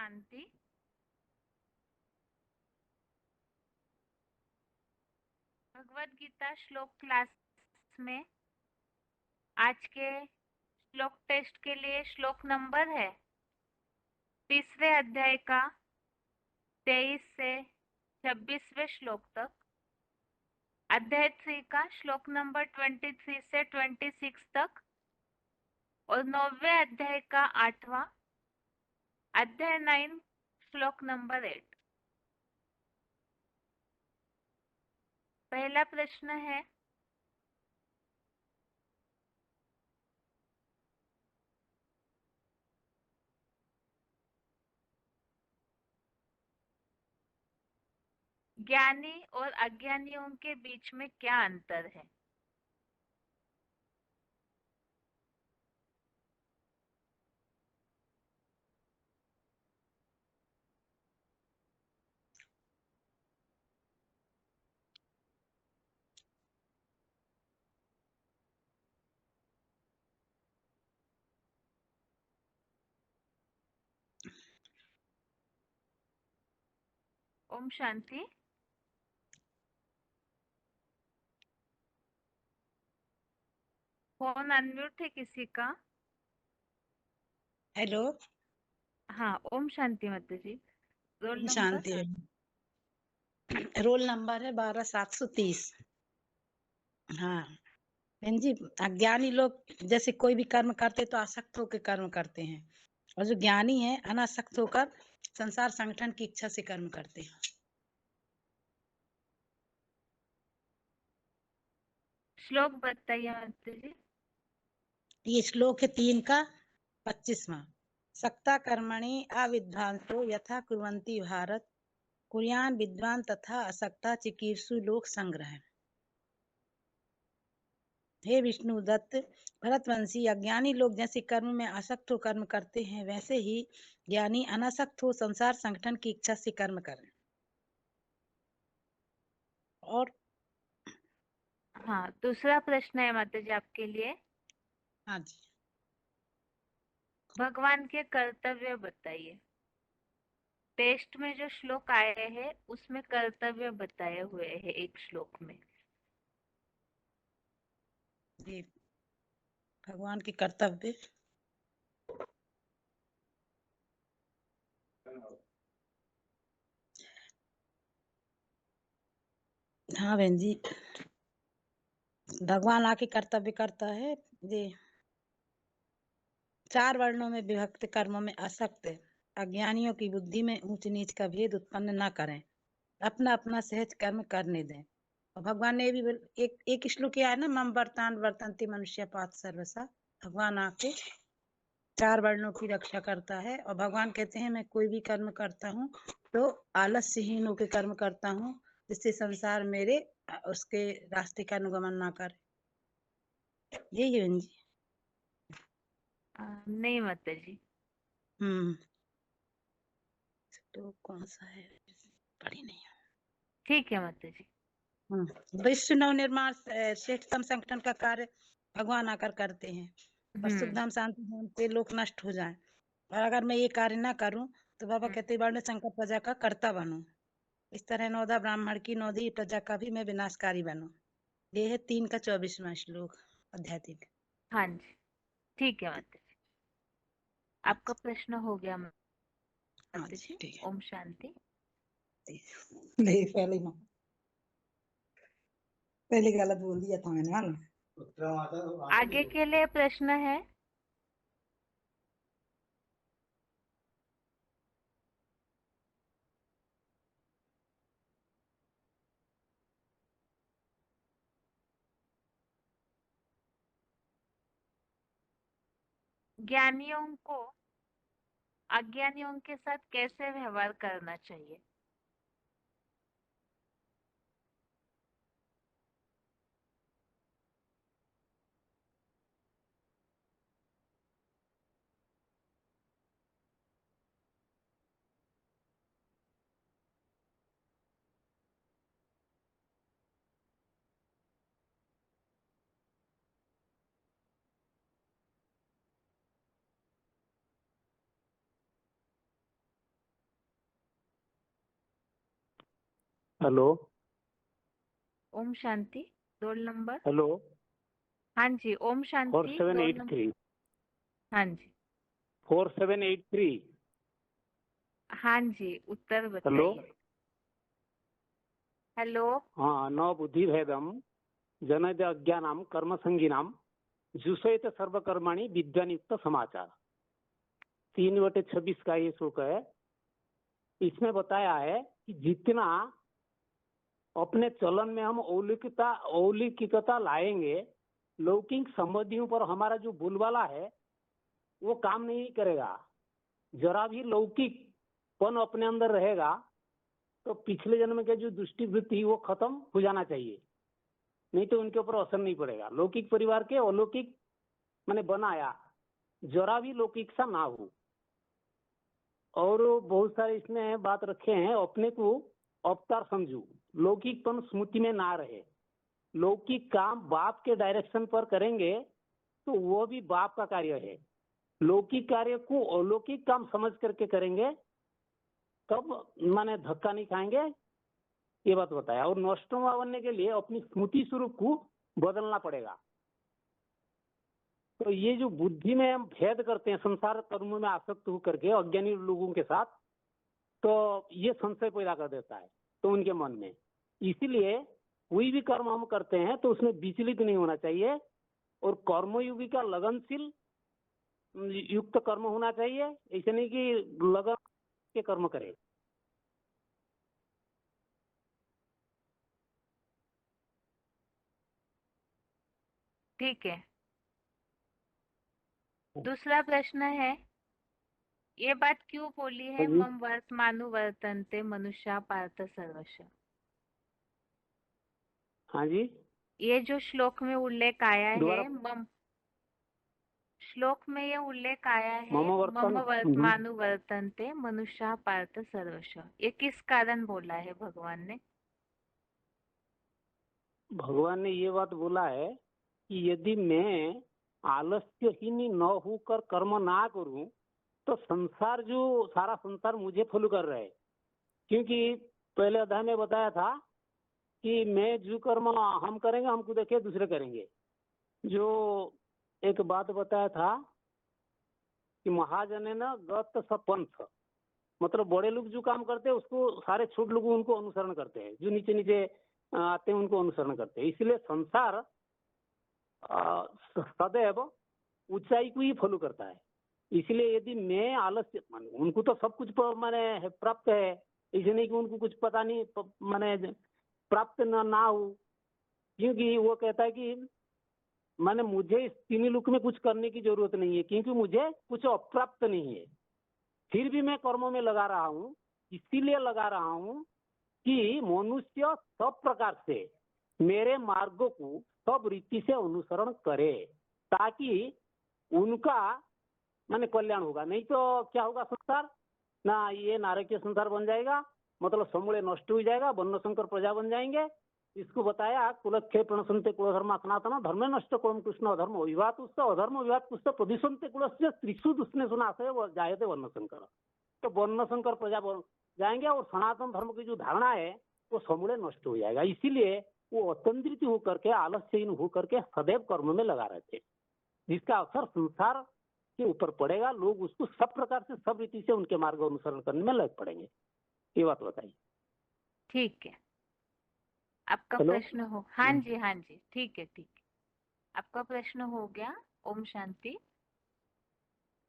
शांति। भगवत गीता श्लोक क्लास में आज के श्लोक टेस्ट के लिए श्लोक नंबर है तीसरे अध्याय का 23 से 26वें श्लोक तक, अध्याय 3 का श्लोक नंबर 23 से 26 तक और 9वें अध्याय का 8वां, अध्याय 9 श्लोक नंबर 8। पहला प्रश्न है, ज्ञानी और अज्ञानियों के बीच में क्या अंतर है? ओम शांति। फोन अनम्यूट है किसी का? हेलो। हाँ, ओम शांति माता जी। Roll number? Shanti. Roll number है 12730। हाँ बहन जी, अज्ञानी लोग जैसे कोई भी कर्म करते तो आसक्त होकर कर्म करते हैं, और जो ज्ञानी है अनासक्त होकर संसार संगठन की इच्छा से कर्म करते हैं। श्लोक बताइए माता जी। ये श्लोक है 3 का 25वां। सक्ता कर्मणि अविद्वांसो यथा कुर्वन्ति भारत, कुर्यान विद्वान तथा असक्ता चिकीर्षु लोक संग्रह। हे विष्णु दत्त, भरतवंशी, अज्ञानी लोग जैसे कर्म में आसक्त हो कर्म करते हैं, वैसे ही ज्ञानी अनासक्त हो संसार संगठन की इच्छा से कर्म करें। और हाँ, दूसरा प्रश्न है माता जी आपके लिए। हाँ जी, भगवान के कर्तव्य बताइए। टेस्ट में जो श्लोक आए हैं उसमें कर्तव्य बताए हुए हैं एक श्लोक में। ये भगवान के कर्तव्य। हाँ बहन जी, भगवान आके कर्तव्य करता है। ये 4 वर्णों में विभक्त कर्मों में आसक्त है। अज्ञानियों की बुद्धि में ऊंच नीच का भेद उत्पन्न न करें, अपना अपना सहज कर्म करने दें। और भगवान ने भी एक श्लोक किया है ना, मम वर्तान वर्तन्ते मनुष्य पात सर्वसा। भगवान आके 4 वर्णों की रक्षा करता है, और भगवान कहते हैं मैं कोई भी कर्म करता हूँ तो आलस्यहीन होकर कर्म करता हूँ, जिससे संसार मेरे उसके रास्ते का अनुगमन ना करे। यही है बहन जी। नहीं माता जी। हम्म तो कौन सा है, पढ़ी नहीं। ठीक है माता जी। विश्व नवनिर्माण श्रेष्ठतम संगठन का कार्य भगवान आकर करते हैं, और सुख धाम शांति धाम से लोग नष्ट हो जाएं। और अगर मैं ये कार्य ना करूं तो बाबा कहते वर्ण संकर प्रजा का कर्ता बनूं। इस तरह नौदा ब्राह्मण की नौदी प्रजा का भी मैं विनाशकारी बनूं। ये है 3 का 24वां श्लोक, अध्याय 3। हाँ जी, ठीक है माता जी। आपका प्रश्न हो गया हाँ माता जी जी। ठीक ओम शांति। है। नहीं, पहले गलत बोल दिया था मैंने, मालूम। आगे के लिए प्रश्न है, ज्ञानियों को अज्ञानियों के साथ कैसे व्यवहार करना चाहिए? हेलो ओम शांति। Roll number. हेलो हाँ जी, ओम शांति। Roll number. 4783 हाँ जी। 4783। हाँ जी, उत्तर हेलो बताइए। हेलो। हाँ, न बुद्धि भेदम जनद अज्ञानम कर्म संगीनाम जुषयत सर्वकर्माणि विद्वान युक्त समाचार। 3/26 का ये श्लोक है। इसमें बताया है कि जितना अपने चलन में हम औलिकिकता लाएंगे, लौकिक संबंधियों पर हमारा जो बोलबाला है वो काम नहीं करेगा। जरा भी लौकिकपन अपने अंदर रहेगा तो पिछले जन्म के जो दृष्टिवृत्ति वो खत्म हो जाना चाहिए, नहीं तो उनके ऊपर असर नहीं पड़ेगा। लौकिक परिवार के अलौकिक मैंने बनाया, जरा भी लौकिक सा ना हो। और बहुत सारे इसमें बात रखे हैं, अपने को अवतार समझू, लौकिकपन स्मृति में ना रहे। लौकिक काम बाप के डायरेक्शन पर करेंगे तो वो भी बाप का कार्य है। लौकिक कार्य को अलौकिक काम समझ करके करेंगे तब माने धक्का नहीं खाएंगे, ये बात बताया। और नष्टोमा बनने के लिए अपनी स्मृति स्वरूप को बदलना पड़ेगा। तो ये जो बुद्धि में हम भेद करते हैं संसार कर्मों में आसक्त होकर के अज्ञानी लोगों के साथ, तो ये संशय पैदा कर देता है तो उनके मन में। इसीलिए कोई भी कर्म हम करते हैं तो उसमें विचलित नहीं होना चाहिए, और कर्मयोगी का लगनशील युक्त कर्म होना चाहिए। ऐसे नहीं कि लगन के कर्म करे। ठीक है। दूसरा प्रश्न है, ये बात क्यों बोली है जी मम वर्तमानु वर्तन्ते मनुष्या पार्थ सर्वस्व। हाँ जी, ये जो श्लोक में उल्लेख आया दोबारा। है, मम श्लोक में ये उल्लेख आया है, मम मम वर्तन। वर्तमानु वर्तन्ते मनुष्या पार्थ सर्वस्व, ये किस कारण बोला है भगवान ने? भगवान ने ये बात बोला है कि यदि मैं आलस्यहीन न होकर कर्म ना करूं तो संसार, जो सारा संसार मुझे फॉलो कर रहा है। क्योंकि पहले अध्याय में बताया था कि मैं जो कर्म हम करेंगे, हमको देखे दूसरे करेंगे। जो एक बात बताया था कि महाजने न गत सपंथ, मतलब बड़े लोग जो काम करते हैं उसको सारे छोटे लोग उनको अनुसरण करते हैं, जो नीचे नीचे आते हैं उनको अनुसरण करते हैं। इसलिए संसार सदैव ऊंचाई को ही फॉलो करता है। इसलिए यदि मैं आलस्य, उनको तो सब कुछ माने प्राप्त है, इसे नहीं कि उनको कुछ पता नहीं माने प्राप्त ना हो। क्योंकि वो कहता है कि माने मुझे इस तीन लोक में कुछ करने की जरूरत नहीं है, क्योंकि मुझे कुछ अप्राप्त नहीं है। फिर भी मैं कर्मों में लगा रहा हूँ। इसीलिए लगा रहा हूँ कि मनुष्य सब प्रकार से मेरे मार्गों को सब रीति से अनुसरण करे, ताकि उनका माने कल्याण होगा। नहीं तो क्या होगा, संसार ना ये नारकीय संसार बन जाएगा, मतलब समूले नष्ट हो जाएगा, वर्ण संकर प्रजा बन जाएंगे। इसको बताया कुलक्षय प्रणसंते कुलधर्म सनातन धर्म नष्ट कुलम कृष्ण अधर्म विवाद पुस्त अधर्म विवाद पुस्त प्रदिशंते कुलस्य त्रिशु दुष्ने सुना से जायते वर्ण संकर। तो वर्ण संकर प्रजा जाएंगे और सनातन धर्म की जो धारणा है वो समूले नष्ट हो जाएगा। इसीलिए वो अतंत्रित होकर के आलस्यहीन होकर के सदैव कर्म में लगा रहते, जिसका असर संसार के ऊपर पड़ेगा। लोग उसको सब प्रकार से सब रीति से उनके मार्ग अनुसरण करने में लग पड़ेंगे। ये बात बताइए। ठीक है, आपका हेलो। प्रश्न हो। हाँ जी, हाँ जी, ठीक है, ठीक है, आपका प्रश्न हो गया। ओम शांति।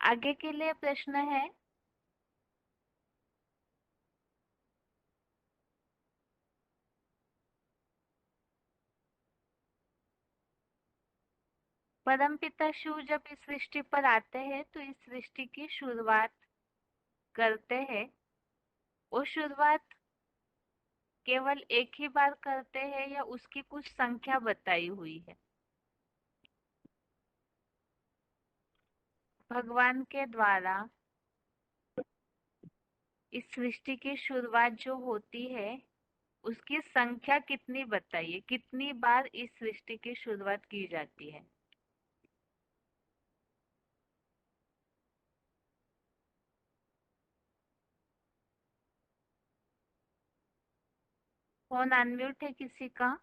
आगे के लिए प्रश्न है, परमपिता शिव जब इस सृष्टि पर आते हैं तो इस सृष्टि की शुरुआत करते हैं। वो शुरुआत केवल एक ही बार करते हैं या उसकी कुछ संख्या बताई हुई है? भगवान के द्वारा इस सृष्टि की शुरुआत जो होती है उसकी संख्या कितनी बताइए, कितनी बार इस सृष्टि की शुरुआत की जाती है? फोन अनम्यूट है किसी का?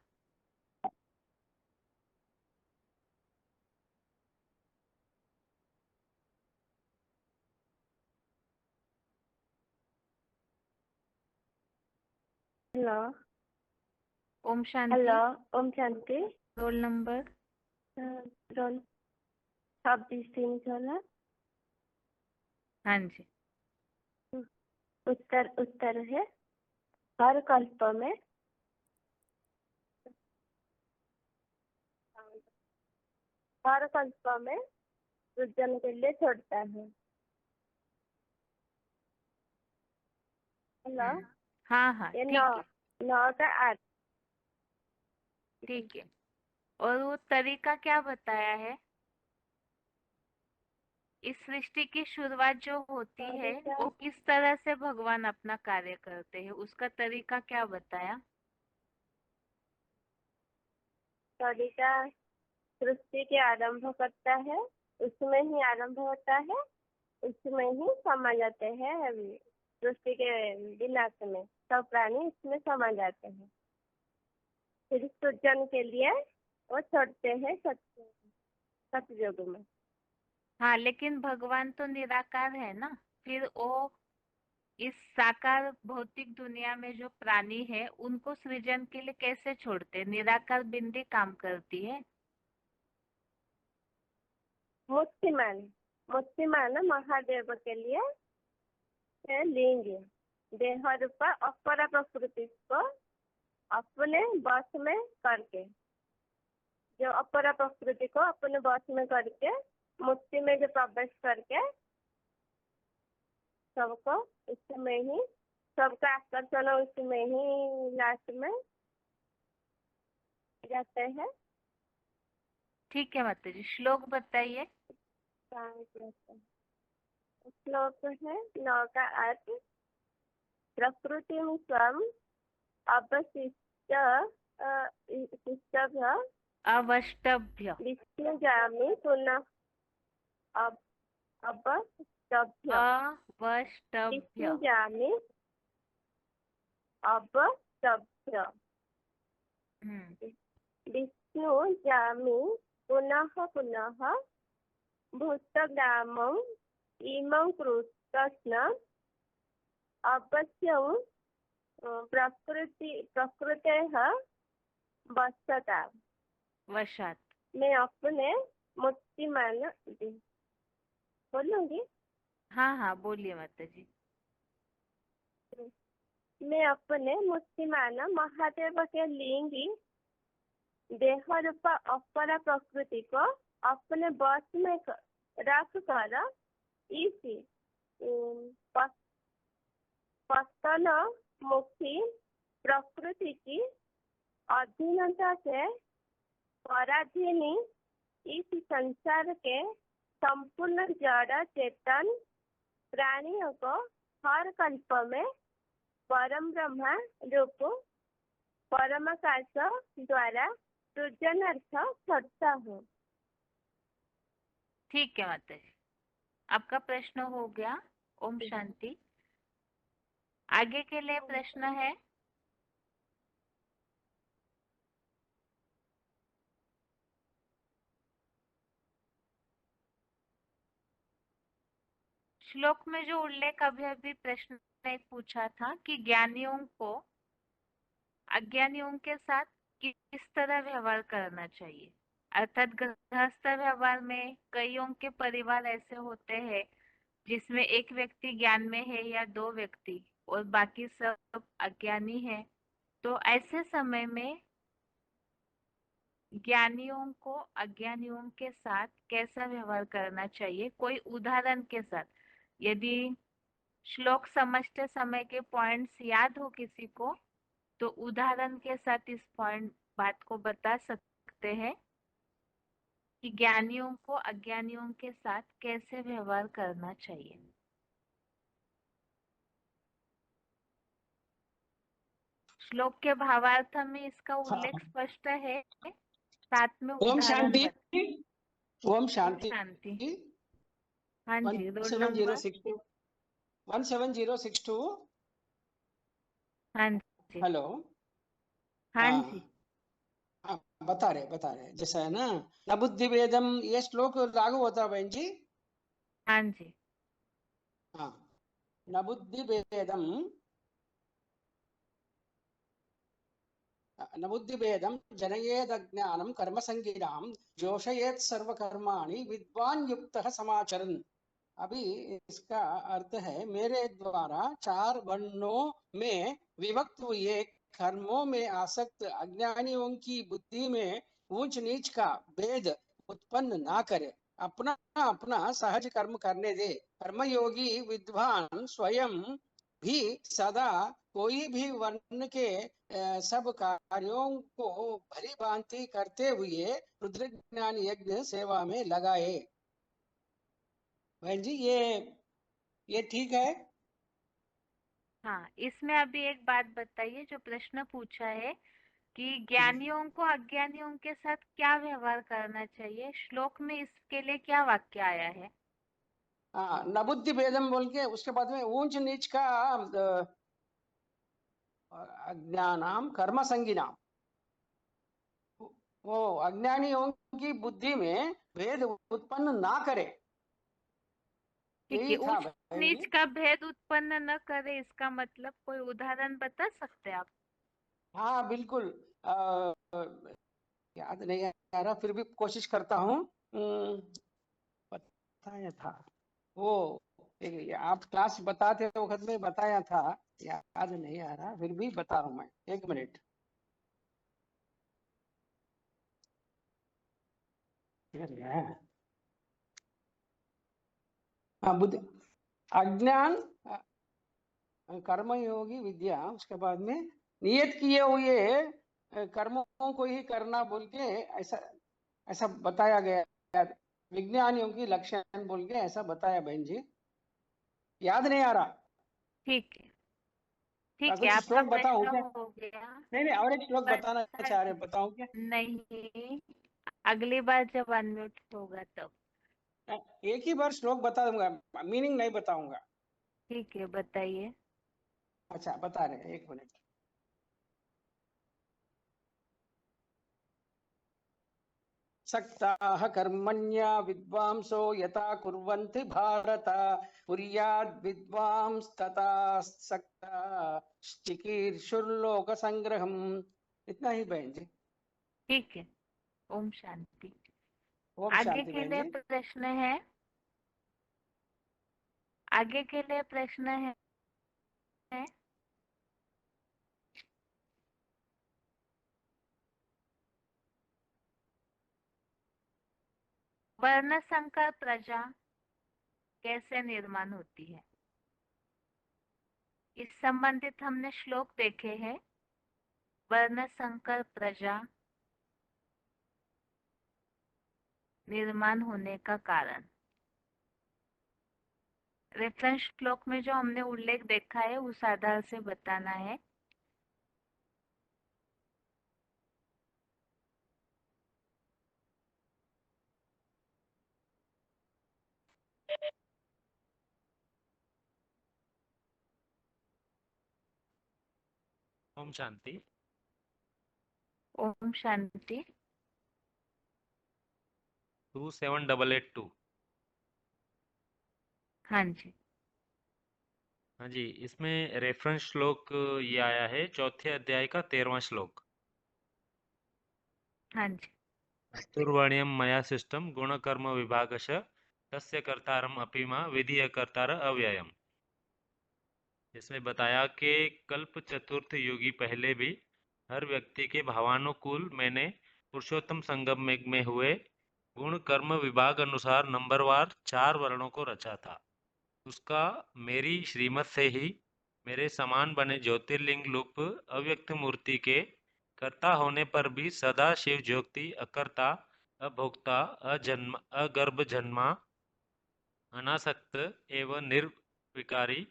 हेलो ओम शांति। हेलो ओम शांति। Roll number? रोल 26 हाँ जी। उत्तर है हर कल्प में सृजन के लिए छोड़ता है। हेलो हाँ हाँ ये ठीक नौ है 9 का 8। ठीक है। और वो तरीका क्या बताया है? इस सृष्टि की शुरुआत जो होती है तरीका- वो किस तरह से भगवान अपना कार्य करते हैं, उसका तरीका क्या बताया? तरीका सृष्टि के आरंभ करता है, उसमें ही आरंभ होता है, उसमें ही समा जाते हैं। अभी सृष्टि के विनाश में सब प्राणी इसमें समा जाते हैं, फिर सृजन के लिए वो छोड़ते हैं सतयुग में। हाँ, लेकिन भगवान तो निराकार है ना, फिर वो इस साकार भौतिक दुनिया में जो प्राणी है उनको सृजन के लिए कैसे छोड़ते? निराकार बिंदी काम करती है। मूर्तिमान महादेव के लिए लिंग देह रूप अपर प्रकृति को अपने वश में करके, जो अपर प्रकृति को अपने वश में करके मूर्ति में जो प्रवेश करके सबको उसमें ही, सबका आकर्षण उसमें ही लास्ट में जाते हैं। ठीक है माता जी, श्लोक बताइए। श्लोक है 9 का 8। प्रकृति स्वयं अवशिष्ट शिष्टभ्य अवष्टभ्य। विष्णुजामि पुनः अवष्टभ्य अवष्टभ्य। विष्णुजामि अवष्टभ्य विष्णुजामि पुनः पुनः भूतग्रामम् इमं कृष्ण अवश्यं प्रकृतेः वशता वशात। मैं अपने मूर्तिमान बोलूंगी। हाँ हाँ बोलिए माता जी। मैं अपने मूर्तिमान महादेव के लिंग देह रूप अपर प्रकृति को अपने वश में रख कर इस पतन मुखी प्रकृति की अधीनता से पराधीनी इस संसार के संपूर्ण जड़ चेतन प्राणियों को हर कल्प में परम ब्रह्मा रूप परमाकाश द्वारा सृजनार्थ छोड़ता हूँ। ठीक है माता जी, आपका प्रश्न हो गया। ओम शांति। आगे के लिए प्रश्न है। श्लोक में जो उल्लेख अभी अभी प्रश्न ने पूछा था कि ज्ञानियों को अज्ञानियों के साथ किस तरह व्यवहार करना चाहिए, अर्थात गृहस्थ व्यवहार में कईयों के परिवार ऐसे होते हैं जिसमें एक व्यक्ति ज्ञान में है या दो व्यक्ति और बाकी सब अज्ञानी है। तो ऐसे समय में ज्ञानियों को अज्ञानियों के साथ कैसा व्यवहार करना चाहिए, कोई उदाहरण के साथ। यदि श्लोक समझते समय के पॉइंट्स याद हो किसी को तो उदाहरण के साथ इस बात को बता सकते हैं कि ज्ञानियों को अज्ञानियों के साथ कैसे व्यवहार करना चाहिए। श्लोक के भावार्थ में इसका उल्लेख स्पष्ट है, साथ में ओम उदाहरण शांति। ओम शांति। शांति। हाँ जी, रोल नंबर 17062 17062। हाँ जी। हेलो हाँ हाँ जी। हाँ, बता रहे जैसा है ना, न बुद्धि भेदम, ये श्लोक लागू होता है बहन जी। हाँ जी। हाँ, न बुद्धि भेदम, न बुद्धि भेदम जनयेद अज्ञानम कर्म संगीनाम जोशयेत सर्वकर्माणि विद्वान युक्तः समाचरन्। अभी इसका अर्थ है, मेरे द्वारा चार वर्णों में विभक्त हुए कर्मों में आसक्त अज्ञानियों की बुद्धि में ऊंच नीच का भेद उत्पन्न ना करे, अपना अपना सहज कर्म करने दे। कर्मयोगी विद्वान स्वयं भी सदा कोई भी वर्ण के सब कार्यों को भली भांति करते हुए रुद्र ज्ञान यज्ञ सेवा में लगाए। बहन जी, ये ठीक है? हाँ, इसमें अभी एक बात बताइए, जो प्रश्न पूछा है कि ज्ञानियों को अज्ञानियों के साथ क्या व्यवहार करना चाहिए, श्लोक में इसके लिए क्या वाक्य आया है? हाँ, न बुद्धि भेदम बोल के उसके बाद में ऊंच नीच का अज्ञानाम कर्म संगीनाम, वो अज्ञानियों की बुद्धि में भेद उत्पन्न ना करे, ठीक है, यही था ऊंच बहन नीच जी। का भेद उत्पन्न न करे, इसका मतलब कोई उदाहरण बता सकते हैं आप? हाँ बिल्कुल, याद नहीं आ रहा, फिर भी कोशिश करता हूँ। बताया था वो, आप क्लास बताते वक्त में बताया था, याद नहीं आ रहा, फिर भी बता रहा हूँ मैं, एक मिनट। हाँ, बुद्धि, अज्ञान, कर्मयोगी विद्या, उसके बाद में नियत किए हुए कर्मों को ही करना बोल के ऐसा ऐसा बताया गया, विज्ञानियों की लक्षण बोल के ऐसा बताया बहन जी, याद नहीं आ रहा। ठीक है, ठीक है, कुछ आपका श्लोक बताऊं प्रश्न क्या? हो गया। नहीं, और एक श्लोक बताना चाह रहे, बताऊं क्या? नहीं, अगली बार जब अनम्यूट होगा तब। एक ही बार श्लोक बता दूंगा, मीनिंग नहीं बताऊंगा। ठीक है, बताइए। अच्छा, बता रहे हैं, एक मिनट। सक्ताः कर्मण्या विद्वांसो यथा कुर्वन्ति भारत, कुर्याद् विद्वांस्तथा सक्ता चिकीर्षुर्लोक संग्रहम्। इतना ही बहन जी। ठीक है, ओम शांति। ओम आगे शांति के बहन लिए जी। प्रश्न है? आगे के लिए प्रश्न है? वर्ण संकर प्रजा कैसे निर्माण होती है, इस संबंधित हमने श्लोक देखे हैं। वर्ण संकर प्रजा निर्माण होने का कारण, रेफरेंस श्लोक में जो हमने उल्लेख देखा है उस आधार से बताना है। ओम शांति। ओम शांति। 27882। हाँ जी। हाँ जी, इसमें रेफरेंस श्लोक ये आया है, चौथे अध्याय का 13वां श्लोक। हाँ जी। चतुर्वर्ण्यम मया सृष्टम गुणकर्म विभागश तस्य कर्तारम अपि मां विधीय कर्तार अव्ययम। इसमें बताया कि कल्प चतुर्थ युगी पहले भी हर व्यक्ति के भावानुकूल मैंने पुरुषोत्तम संगम में हुए गुण कर्म विभाग अनुसार नंबरवार 4 वर्णों को रचा था। उसका मेरी श्रीमत से ही मेरे समान बने ज्योतिर्लिंग रूप अव्यक्त मूर्ति के कर्ता होने पर भी सदा शिव ज्योति अकर्ता अभोक्ता अजन्म अगर्भ जन्मा अनासक्त एवं निर्विकारी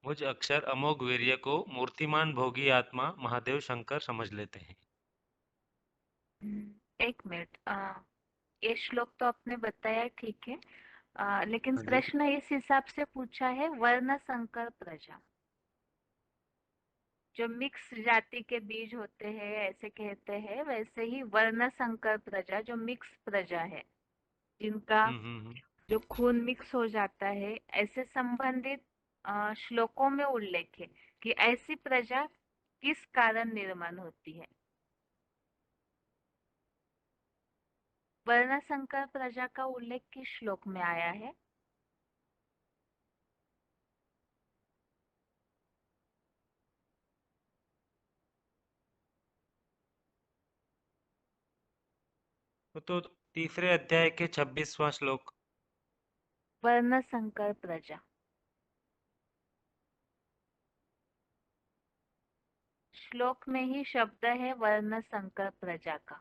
मुझ अक्षर अमोघ वीर्य को मूर्तिमान भोगी आत्मा महादेव शंकर समझ लेते हैं। एक मिनट, ये श्लोक तो आपने बताया, ठीक है, लेकिन हाँ जी। प्रश्न इस हिसाब से पूछा है, वर्ण संकर प्रजा, जो मिक्स जाति के बीज होते हैं ऐसे कहते हैं, वैसे ही वर्ण संकर प्रजा जो मिक्स प्रजा है, जिनका जो खून मिक्स हो जाता है, ऐसे संबंधित श्लोकों में उल्लेख है कि ऐसी प्रजा किस कारण निर्माण होती है। वर्ण संकर प्रजा का उल्लेख किस श्लोक में आया है? वो तो तीसरे अध्याय के 26वां श्लोक। वर्ण संकर प्रजा श्लोक में ही शब्द है वर्ण संकर प्रजा का।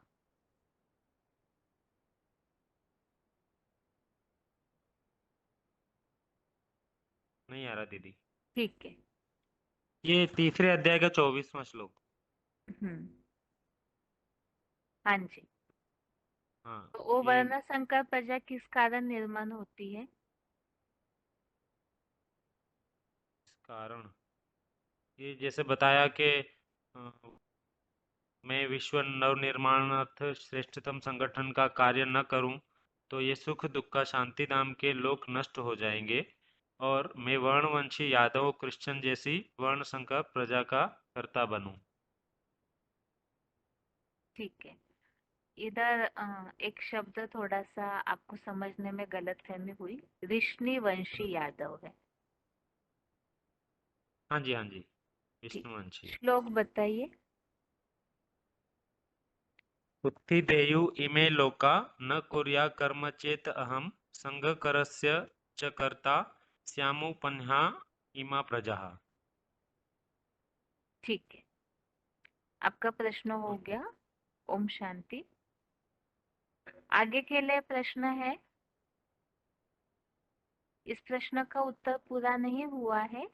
नहीं आ रहा दीदी। ठीक है। ये तीसरे अध्याय का 24वां श्लोक। हाँ जी। हाँ, तो वो ये वर्ण संकर प्रजा किस कारण निर्माण होती है? कारण ये जैसे बताया कि मैं विश्व नवनिर्माणार्थ श्रेष्ठतम संगठन का कार्य न करूं तो ये सुख दुख का शांति नाम के लोक नष्ट हो जाएंगे और मैं वर्णवंशी यादव क्रिश्चियन जैसी वर्ण संकर प्रजा का कर्ता बनूं। ठीक है। इधर एक शब्द थोड़ा सा आपको समझने में गलतफहमी हुई, ऋषि वंशी यादव है। हाँ जी, हाँ जी, ठीक, विष्णुवंशी। श्लोक बताइए। उत्थितेयु इमे लोका न कुर्या कर्म चेत अहम संघकरस्य च कर्ता स्यामुपन्हा इमा प्रजा। ठीक है, आपका प्रश्न हो गया। ओम शांति। आगे के लिए प्रश्न है। इस प्रश्न का उत्तर पूरा नहीं हुआ है।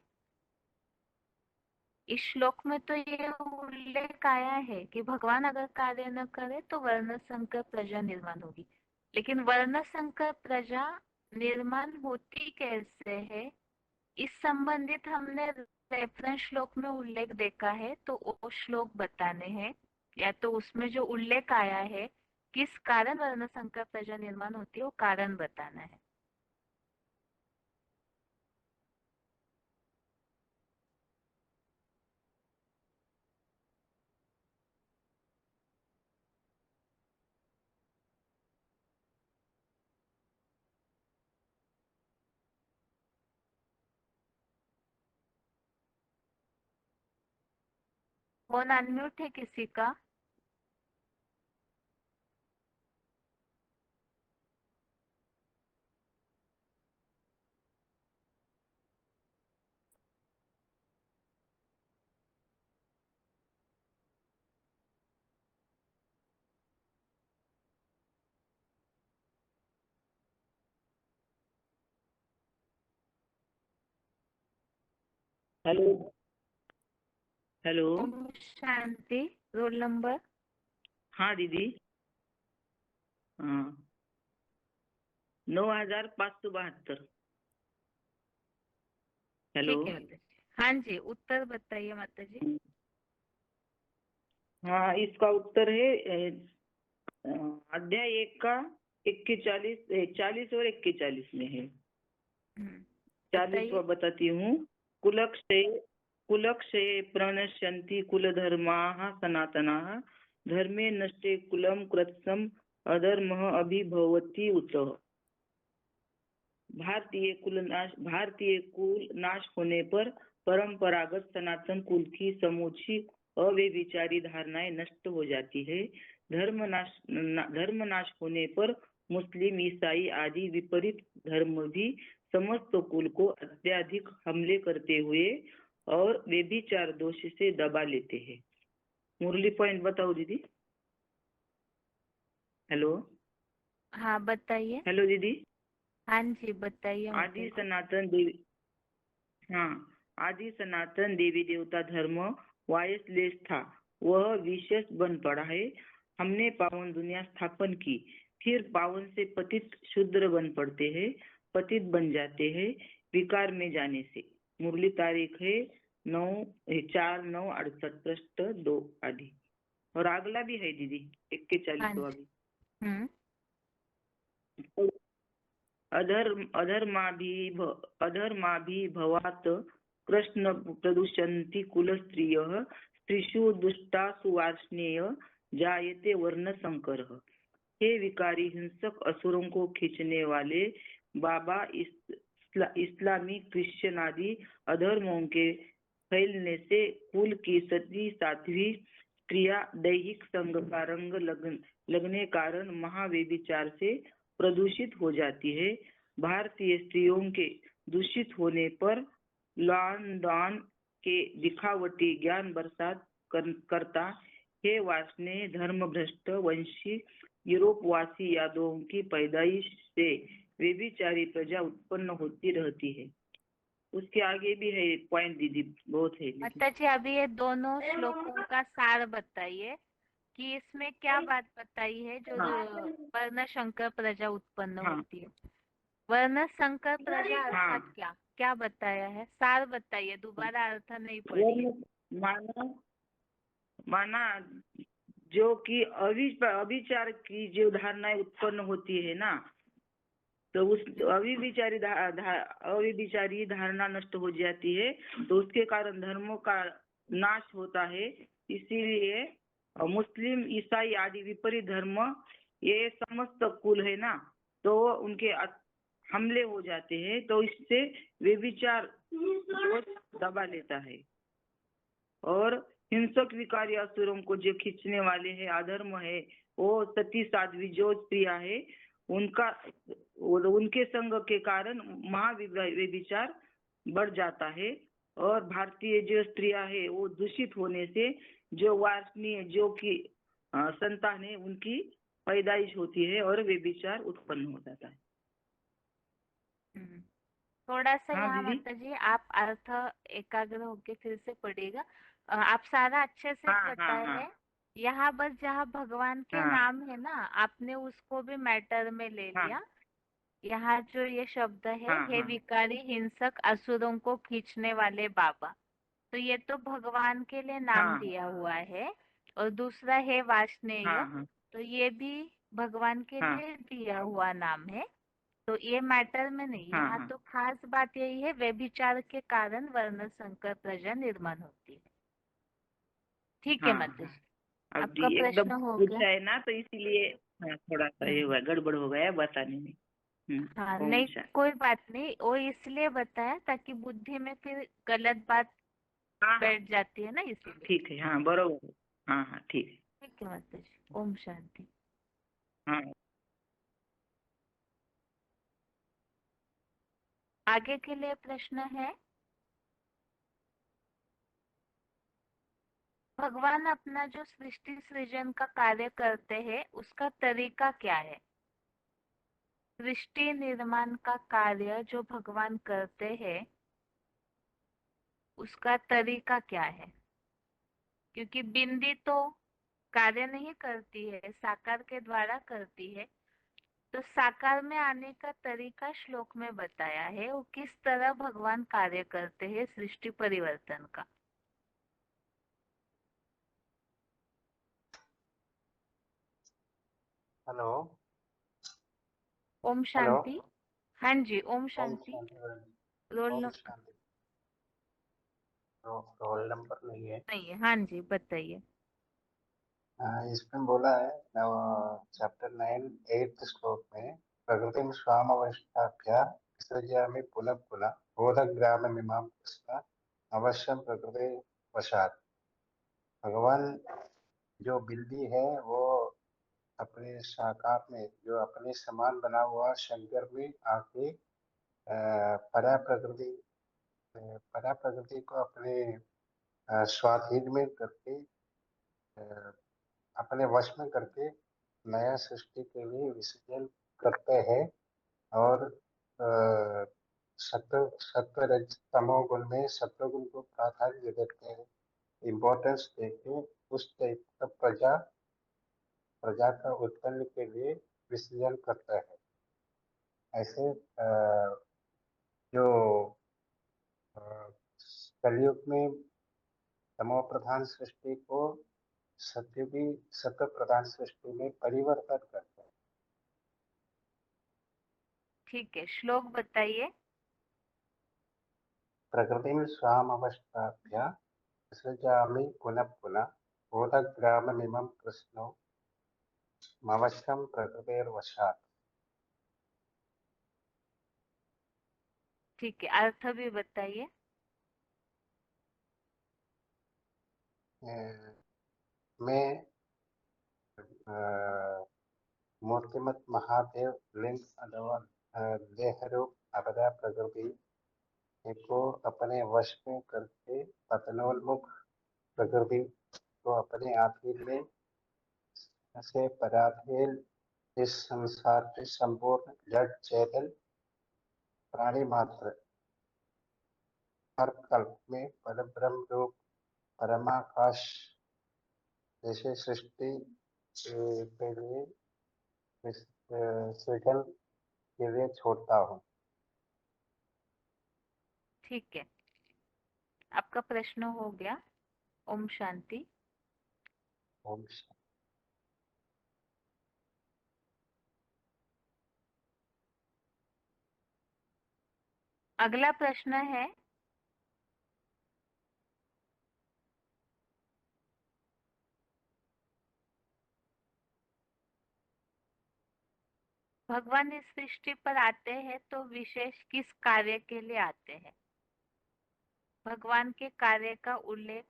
इस श्लोक में तो ये उल्लेख आया है कि भगवान अगर कार्य न करे तो वर्ण संकर प्रजा निर्माण होगी, लेकिन वर्ण संकर प्रजा निर्माण होती कैसे है, इस संबंधित हमने रेफरेंस श्लोक में उल्लेख देखा है, तो वो श्लोक बताने हैं, या तो उसमें जो उल्लेख आया है किस कारण वर्ण संकर प्रजा निर्माण होती है वो कारण बताना है। फोन अनम्यूट है किसी का? Hello hello. ओम शांति। Roll number? हाँ दीदी। हाँ 9572। हेलो। ठीक है माता जी। हाँ जी, उत्तर बताइए माता जी। हाँ इसका उत्तर है अध्याय 1 का 40 और 41 में है। 40वां बताती हूँ। कुलक्षये प्रणश्यन्ति कुलधर्माः सनातनाः धर्मे नष्टे कुलं कृत्स्नम् अधर्मः अभिभवति उत। भारतीय कुल नाश होने पर परंपरागत सनातन कुल की समूची अव्यभिचारी धारणाएं नष्ट हो जाती है। धर्म नाश होने पर मुस्लिम ईसाई आदि विपरीत धर्म भी समस्त कुल को अत्यधिक हमले करते हुए और व्यभिचार दोष से दबा लेते हैं। मुरली पॉइंट बताओ दीदी। हेलो। हाँ बताइए। हेलो दीदी। हाँ जी बताइए। आदि सनातन देवी आदि सनातन देवी देवता धर्म वायसलेस था, वह विशेष बन पड़ा है। हमने पावन दुनिया स्थापन की, फिर पावन से पतित शूद्र बन पड़ते हैं, पतित बन जाते हैं विकार में जाने से। मुरली तारीख है 4/9/68 पृष्ठ 2 आदि। और अगला भी है दीदी 41वां भी। हम्म अधर्माभिभवात् कृष्ण प्रदुष्यन्ति कुलस्त्रियः स्त्रीषु दुष्टासु वार्ष्णेय जायते वर्ण संकरः। हे विकारी हिंसक असुरों को खींचने वाले बाबा इस्लामी क्रिश्चियन आदि अधर्मों के फैलने से कुल की सती साध्वी क्रिया दैहिक संग का रंग लगने कारण महाव्यभिचार से प्रदूषित हो जाती है। भारतीय स्त्रियों के दूषित होने पर लॉन्डन के दिखावटी ज्ञान बरसात करता हे वासने धर्म भ्रष्ट वंशी यूरोपवासी यादवों की पैदाइश से व्यभिचारी प्रजा उत्पन्न होती रहती है। उसके आगे भी है पॉइंट दीदी, बहुत है। माता जी अभी ये दोनों श्लोकों का सार बताइए कि इसमें क्या बात बताई है जो वर्ण संकर प्रजा उत्पन्न होती है। वर्ण संकर प्रजा अर्थात क्या क्या बताया है, सार बताइए, दोबारा अर्थ नहीं पढ़िए। माना जो कि अविचार की जो धारणाएं उत्पन्न होती है ना, तो उस अविचारी धारणा नष्ट हो जाती है, तो उसके कारण धर्मों का नाश होता है। इसीलिए मुस्लिम ईसाई आदि विपरीत धर्म ये समस्त कुल है ना, तो उनके हमले हो जाते हैं, तो इससे व्यभिचार दबा लेता है। और हिंसक विकारी असुरों को जो खींचने वाले हैं अधर्म है, वो सती साध्वी जो स्त्रियां है उनके संग के कारण महाव्यभिचार बढ़ जाता है। और भारतीय जो स्त्रियां है वो दूषित होने से जो वार्ष्णीय जो की संतान है उनकी पैदाइश होती है और व्यभिचार उत्पन्न हो जाता है। थोड़ा सा यहाँ माता जी आप अर्थ एकाग्र होके फिर से पढ़िएगा। आप सारा अच्छे से बताए हैं। यहाँ बस जहाँ भगवान के नाम है ना, आपने उसको भी मैटर में ले लिया। यहाँ जो ये शब्द है हे विकारी हिंसक असुरों को खींचने वाले बाबा, तो ये तो भगवान के लिए नाम दिया हुआ है। और दूसरा है वार्ष्णेय, तो ये भी भगवान के लिए दिया हुआ नाम है। तो ये मैटर में नहीं, यहाँ तो खास बात यही है व्यभिचार के कारण वर्ण संकर प्रजा निर्माण होती है। ठीक है माता जी, आपका प्रश्न हो गया है ना, तो इसीलिए थोड़ा सा ये हुआ, गड़बड़ हो गया बताने में। हाँ नहीं कोई बात नहीं, वो इसलिए बताया ताकि बुद्धि में फिर गलत बात बैठ जाती है ना, इसलिए। ठीक है, हाँ बरोबर, हाँ ठीक है। ठीक है माता जी, ओम शांति। हाँ आगे के लिए प्रश्न है। भगवान अपना जो सृष्टि सृजन का कार्य करते हैं उसका तरीका क्या है? सृष्टि निर्माण का कार्य जो भगवान करते हैं उसका तरीका क्या है? क्योंकि बिंदी तो कार्य नहीं करती है, साकार के द्वारा करती है। तो साकार में आने का तरीका श्लोक में बताया है, वो किस तरह भगवान कार्य करते हैं सृष्टि परिवर्तन का। हेलो ओम शांति। हाँ जी ओम शांति। रोल रोल नंबर नहीं है। नहीं है, हाँ जी बताइए। इसमें बोला है चैप्टर 9 8th श्लोक में प्रकृतिं स्वामवष्टाभ्या विसृज्यामि पुनः पुनः बोधग्राममिमां कृष्ण अवश्यम प्रकृति वशात्। भगवान जो बिल्ली है वो अपने साकार में जो अपने समान बना हुआ शंकर में आके परा प्रकृति को अपने स्वाधीन में करके अपने वश में करके नया सृष्टि के लिए विसर्जन करते हैं। और सत्व रज तमोगुण में सत्वगुण को प्राधान्य देते हैं, इम्पोर्टेंस देके उस टाइप का प्रजा का उत्पन्न के लिए विसर्जन करता है। ऐसे जो कलयुग में तमो प्रधान सृष्टि को सत्युगी सत्य प्रधान सृष्टि में परिवर्तन करता है। ठीक है, श्लोक बताइए। प्रकृतिं स्वामवस्थाभ्य सृजामि पुनः पुनः बोधग्राममिमं कृष्णो मवश्यं प्रकृतेर्वशात्। ठीक है, अर्थ भी बताइए। मैं मूर्तिमत महादेव लिंग अथवा देहरूप आपदा प्रकृति को अपने वश में करके पतनोन्मुख प्रकृति को अपने आप ही में से पराधीन इस संसार के संपूर्ण जड़ चेतन प्राणी मात्र हर कल्प में परब्रह्म रूप परमाकाश जैसे सृष्टि के लिए सृजन के लिए छोड़ता हूँ। ठीक है, आपका प्रश्न हो गया। ओम शांति। ओम अगला प्रश्न है, भगवान इस सृष्टि पर आते हैं तो विशेष किस कार्य के लिए आते हैं? भगवान के कार्य का उल्लेख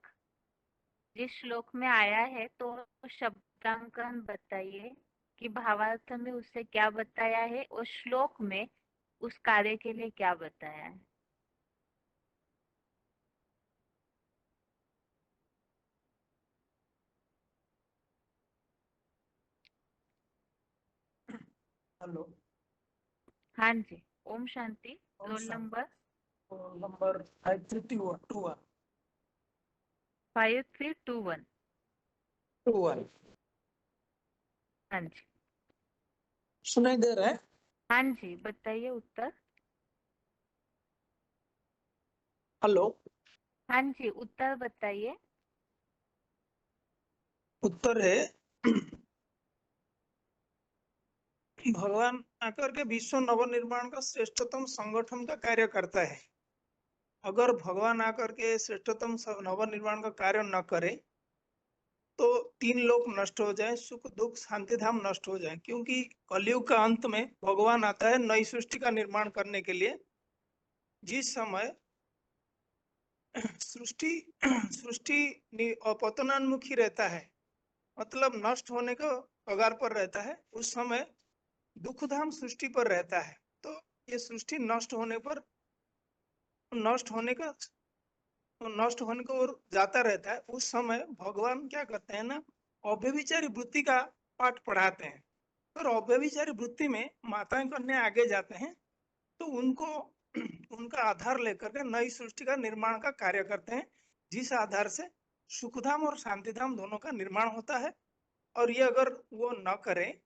जिस श्लोक में आया है तो शब्दांकन बताइए कि भावार्थ में उससे क्या बताया है और श्लोक में उस कार्य के लिए क्या बताया है। हेलो। हाँ जी, ओम शांति। ओम रोल शांति। Number roll number 5321 5321। हाँ जी, सुनाई दे रहा है? हाँ जी, बताइए उत्तर। हेलो। हाँ जी, उत्तर बताइए। उत्तर है भगवान आकर के विश्व नवनिर्माण का श्रेष्ठतम संगठन का कार्य करता है। अगर भगवान आकर के श्रेष्ठतम नवनिर्माण का कार्य न करे तो 3 लोक नष्ट हो जाए, सुख दुख शांति धाम नष्ट हो जाए, क्योंकि कलयुग का अंत में भगवान आता है नई सृष्टि का निर्माण करने के लिए। जिस समय सृष्टि सृष्टि पतनान्मुखी रहता है, मतलब नष्ट होने को कगार पर रहता है, उस समय दुखधाम सृष्टि पर रहता है। तो ये सृष्टि नष्ट होने को और जाता रहता है। उस समय भगवान क्या करते हैं ना, अव्यभिचारी वृत्ति का पाठ पढ़ाते हैं। और अव्यभिचारी वृत्ति में माताएं कन्या आगे जाते हैं तो उनको उनका आधार लेकर के नई सृष्टि का निर्माण का कार्य करते हैं, जिस आधार से सुखधाम और शांतिधाम दोनों का निर्माण होता है। और ये अगर वो न करें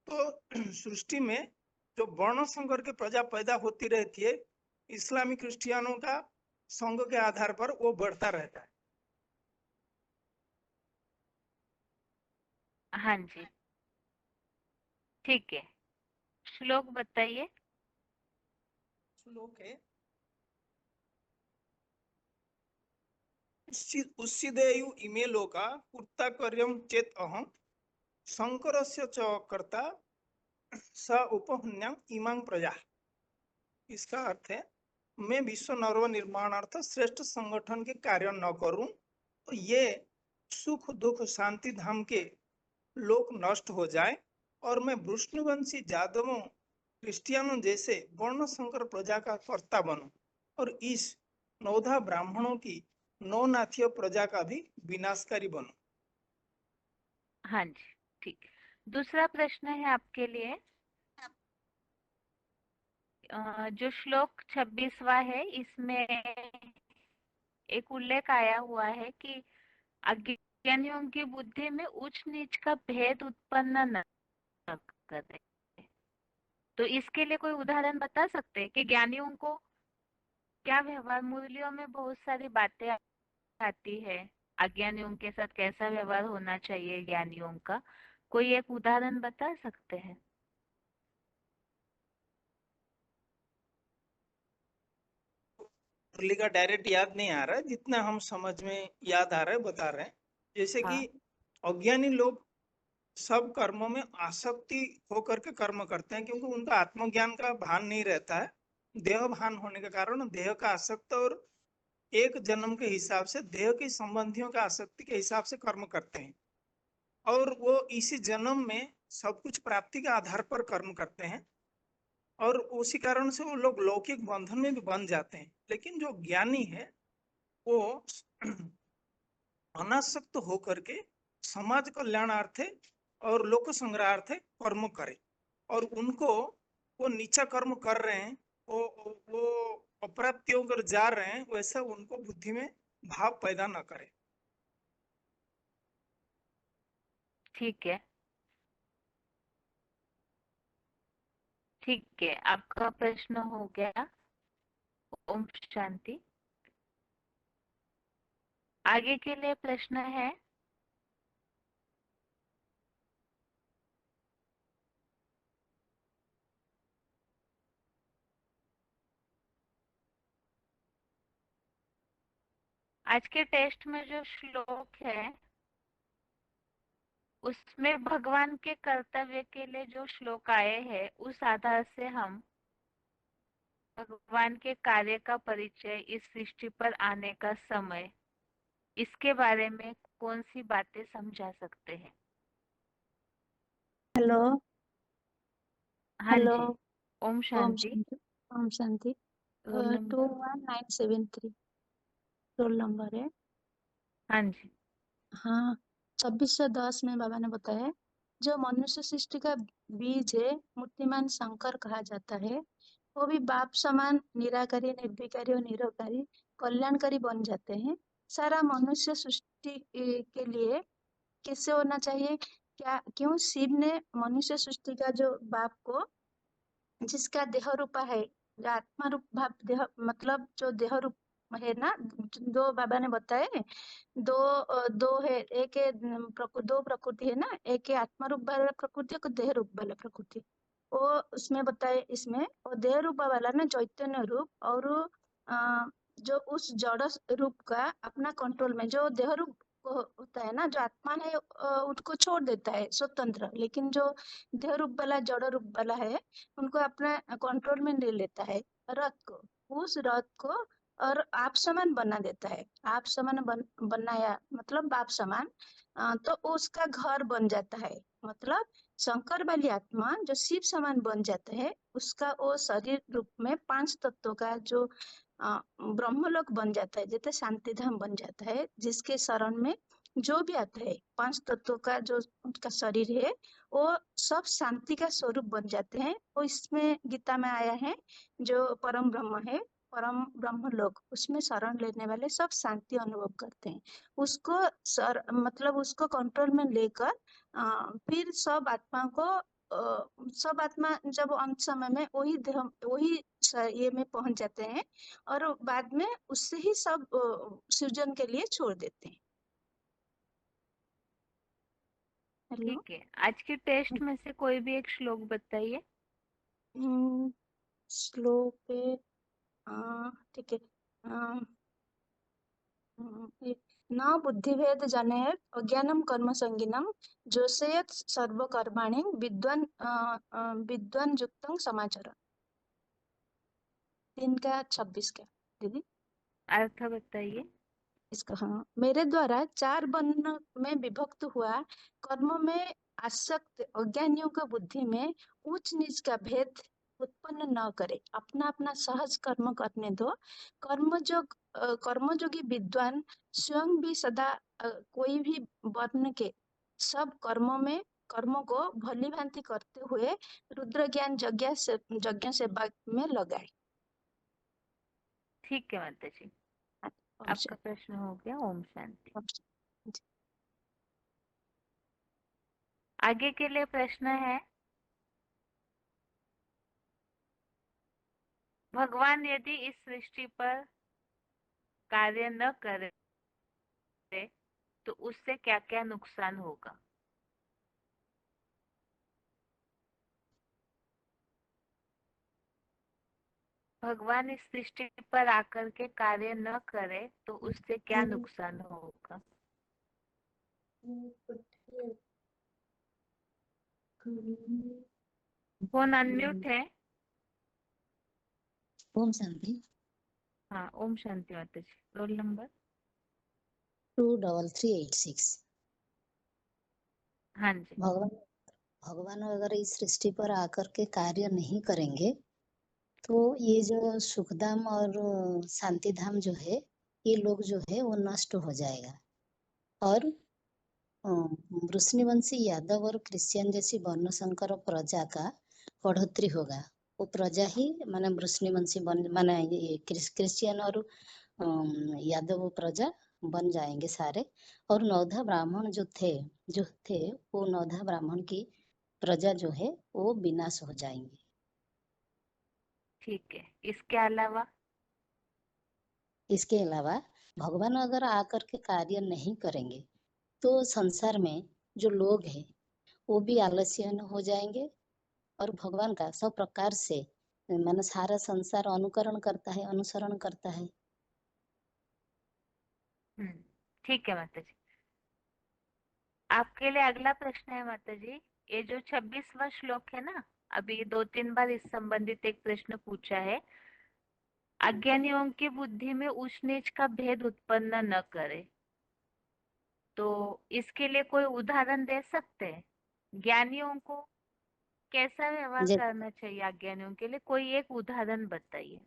तो सृष्टि में जो वर्ण संकर के प्रजा पैदा होती रहती है, इस्लामी क्रिश्चियनों का संघ के आधार पर वो बढ़ता रहता है। हाँ जी, ठीक है, श्लोक बताइए। श्लोक है उस्सिदेयु इमे लोका कुर्ता कर्यम चेत अहम शंकरस्य च कर्ता स उपहन्याम इमां प्रजा। इसका अर्थ है, मैं विश्व नव निर्माणार्थ श्रेष्ठ संगठन के कार्य न करूं तो ये सुख दुख शांति धाम के लोक नष्ट हो जाए और मैं विष्णुवंशी जादवों क्रिश्चियनों जैसे वर्ण संकर प्रजा का कर्ता बनूं और इस नवधा ब्राह्मणों की नवनाथीय प्रजा का भी विनाशकारी बनूं। हाँ जी, ठीक। दूसरा प्रश्न है आपके लिए। जो श्लोक 26वां है, इसमें एक उल्लेख आया हुआ है कि अज्ञानियों की बुद्धि में उच्च नीच का भेद उत्पन्न न करे। तो इसके लिए कोई उदाहरण बता सकते हैं कि ज्ञानियों को क्या व्यवहार मूल्यों में बहुत सारी बातें आती है। अज्ञानियों के साथ कैसा व्यवहार होना चाहिए ज्ञानियों का, कोई एक उदाहरण बता सकते हैं? मुरली का डायरेक्ट याद नहीं आ रहा है, जितना हम समझ में याद आ रहा है बता रहे हैं। जैसे कि हाँ। अज्ञानी लोग सब कर्मों में आसक्ति होकर के कर्म करते हैं, क्योंकि उनका आत्मज्ञान का भान नहीं रहता है। देह भान होने के कारण देह का आसक्त और एक जन्म के हिसाब से देह के संबंधियों का आसक्ति के हिसाब से कर्म करते हैं, और वो इसी जन्म में सब कुछ प्राप्ति के आधार पर कर्म करते हैं, और उसी कारण से वो लोग लौकिक बंधन में भी बन जाते हैं। लेकिन जो ज्ञानी है वो अनासक्त होकर के समाज कल्याणार्थे और लोक संग्रहार्थे कर्म करे, और उनको वो नीचा कर्म कर रहे हैं, वो अप्राप्तियों पर जा रहे हैं, वैसा उनको बुद्धि में भाव पैदा न करे। ठीक है, ठीक है, आपका प्रश्न हो गया। ओम शांति। आगे के लिए प्रश्न है। आज के टेस्ट में जो श्लोक है उसमें भगवान के कर्तव्य के लिए जो श्लोक आए हैं उस आधार से हम भगवान के कार्य का परिचय, इस सृष्टि पर आने का समय, इसके बारे में कौन सी बातें समझा सकते हैं? हेलो। हाँ हेलो। जी। ओम ओम शांति। शांति। ओम शांति। Roll number. 21973 रोल नंबर है। हाँ जी। हाँ, 2610 में बाबा ने बताया जो मनुष्य सृष्टि का बीज है, मूर्तिमान शंकर कहा जाता है, वो भी बाप समान निराकारी, निर्विकारी और निरोकारी कल्याणकारी बन जाते हैं। सारा मनुष्य सृष्टि के लिए किससे होना चाहिए? क्या क्यों शिव ने मनुष्य सृष्टि का जो बाप को, जिसका देह रूपा है, जो आत्मा रूप भाव देह, मतलब जो देह रूप है ना, दो बाबा ने बताए, दो है, एक है दो प्रकृति है ना, एक है आत्मा रूप वाला प्रकृति, एक देह रूप वाला प्रकृति। वो उसमें बताए, इसमें वो देह रूप वाला ना चैतन्य रूप, और अ, जो उस जड़ रूप का अपना कंट्रोल में, जो देह रूप को होता है ना, जो आत्मा है उनको छोड़ देता है स्वतंत्र, लेकिन जो देह रूप वाला जड़ रूप वाला है उनको अपना कंट्रोल में ले लेता है, रथ को, उस रथ को, और आप समान बना देता है। आप समान बनाया मतलब बाप समान, तो उसका घर बन जाता है। मतलब शंकर वाली आत्मा जो शिव समान बन जाता है, उसका वो शरीर रूप में 5 तत्वों का जो ब्रह्मलोक बन जाता है, जैसे शांति धाम बन जाता है, जिसके शरण में जो भी आता है 5 तत्वों का जो उनका शरीर है, वो सब शांति का स्वरूप बन जाते हैं। वो इसमें गीता में आया है, जो परम ब्रह्म है, परम ब्रह्म लोग, उसमें शरण लेने वाले सब शांति अनुभव करते हैं। उसको मतलब उसको कंट्रोल में लेकर फिर सब आत्मा को सब आत्मा जब अंत समय में वही देह, वही ये में पहुंच जाते हैं, और बाद में उससे ही सब सृजन के लिए छोड़ देते हैं। हेलो। ठीक है, आज के टेस्ट में से कोई भी एक श्लोक बताइए। श्लोक पे ठीक है। न बुद्धिभेद जनेर अज्ञानम कर्म संगिनम जोशयत सर्वकर्माणि विद्वान विद्वान युक्तं समाचर। 3 का 26 का दीदी अर्थ बताइए। इसका। हाँ, मेरे द्वारा 4 वर्ण में विभक्त हुआ कर्म में आसक्त अज्ञानियों का बुद्धि में ऊंच नीच का भेद उत्पन्न न करे, अपना अपना सहज कर्म करने दो। कर्मयोगी विद्वान स्वयं भी सदा कोई भी वर्ण के सब कर्मों में कर्मों को भली भांति करते हुए रुद्र ज्ञान यज्ञ सेवा में लगाए। ठीक है माता जी, ओम आपका प्रश्न हो गया। ओम शांति। शांति। आगे के लिए प्रश्न है। भगवान यदि इस सृष्टि पर कार्य न करे तो उससे क्या क्या नुकसान होगा? भगवान इस सृष्टि पर आकर के कार्य न करे तो उससे क्या नुकसान होगा? फोन अनम्यूट है। ओम शांति। हाँ, ओम शांति माता जी। Roll number 23386। हाँ जी। भगवान अगर इस सृष्टि पर आकर के कार्य नहीं करेंगे तो ये जो सुखधाम और शांति धाम जो है ये लोग जो है वो नष्ट हो जाएगा और वृष्णिवंशी यादव और क्रिश्चियन जैसी वर्ण संकर प्रजा का बढ़ोतरी होगा। वो प्रजा ही माने वृष्णिवंशी माने ये क्रिश्चियन और यादव प्रजा बन जाएंगे सारे। और नौधा ब्राह्मण जो थे वो नौधा ब्राह्मण की प्रजा जो है वो विनाश हो जाएंगे। ठीक है। इसके अलावा भगवान अगर आकर के कार्य नहीं करेंगे तो संसार में जो लोग हैं वो भी आलस्य हो जाएंगे और भगवान का सब प्रकार से माने सारा संसार अनुसरण करता है। ठीक है माता जी। आपके लिए अगला प्रश्न है माता जी। ये जो 26वां श्लोक है ना, अभी 2-3 बार इस संबंधित एक प्रश्न पूछा है। अज्ञानियों की बुद्धि में ऊंच नीच का भेद उत्पन्न न करे, तो इसके लिए कोई उदाहरण दे सकते हैं? ज्ञानियों को कैसा व्यवहार करना चाहिए? अज्ञानियों के लिए कोई एक उदाहरण बताइए।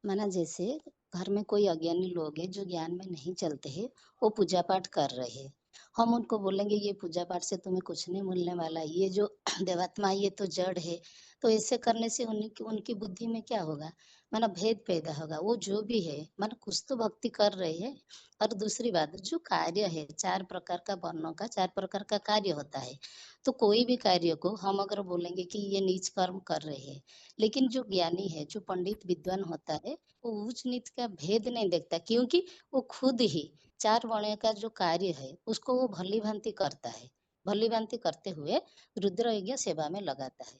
माना जैसे घर में कोई अज्ञानी लोग है जो ज्ञान में नहीं चलते हैं, वो पूजा पाठ कर रहे हैं, हम उनको बोलेंगे ये पूजा पाठ से तुम्हें कुछ नहीं मिलने वाला, ये जो देवात्मा ये तो जड़ है। तो ऐसे करने से उनकी बुद्धि में क्या होगा, माना भेद पैदा होगा। वो जो भी है माना कुछ तो भक्ति कर रहे हैं। और दूसरी बात जो कार्य है 4 प्रकार का वर्णों का 4 प्रकार का कार्य होता है। तो कोई भी कार्य को हम अगर बोलेंगे कि ये नीच कर्म कर रहे हैं, लेकिन जो ज्ञानी है जो पंडित विद्वान होता है वो ऊंच नीच का भेद नहीं देखता, क्योंकि वो खुद ही 4 वर्ण का जो कार्य है उसको वो भली भांति करता है। भली भांति करते हुए रुद्र यज्ञ सेवा में लगाता है।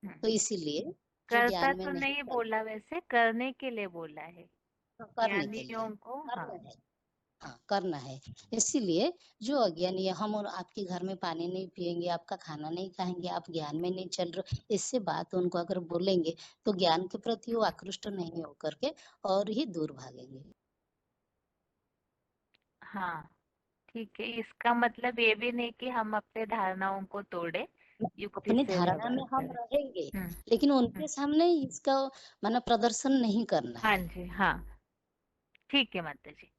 तो इसीलिए जो करता ज्ञान में तो नहीं चलता, बोला, वैसे करने के लिए बोला है करने के लिए ज्ञानियों को। हाँ, करना है। हाँ करना है। इसीलिए जो अज्ञानी है, हम और आपके घर में पानी नहीं पिएंगे, आपका खाना नहीं खाएंगे, आप ज्ञान में नहीं चल रहे, इससे बात उनको अगर बोलेंगे तो ज्ञान के प्रति वो आकृष्ट नहीं होकर के और ही दूर भागेंगे। हाँ ठीक है। इसका मतलब ये भी नहीं कि हम अपने धारणाओं को तोड़े, युक्ति अपनी से धारणा में व्यवहार हम करें। रहेंगे, लेकिन उनके सामने इसका माना प्रदर्शन नहीं करना हाँ है। जी, हाँ ठीक है माता जी।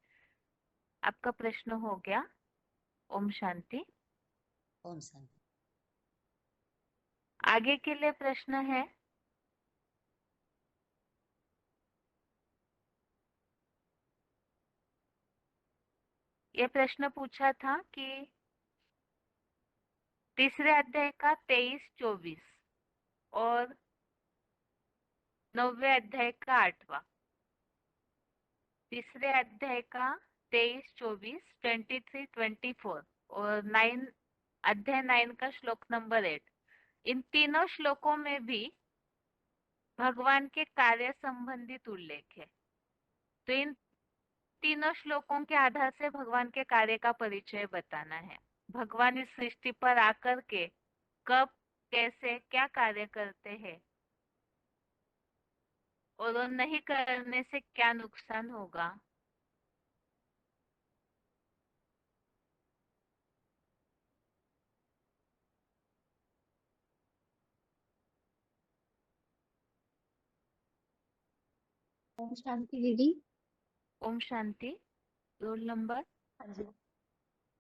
आपका प्रश्न हो गया। ओम शांति। ओम शांति। आगे के लिए प्रश्न है। ये प्रश्न पूछा था कि तीसरे अध्याय का 23-24 और 9वें अध्याय का 8वां। तीसरे अध्याय का 23-24, 23-24 और 9 का श्लोक नंबर 8। इन तीनों श्लोकों में भी भगवान के कार्य संबंधित उल्लेख है। तो इन तीनों श्लोकों के आधार से भगवान के कार्य का परिचय बताना है। भगवान इस सृष्टि पर आकर के कब, कैसे, क्या कार्य करते हैं और नहीं करने से क्या नुकसान होगा, ओम शांति दीदी। ओम शांति। रोल नंबर हाँ जी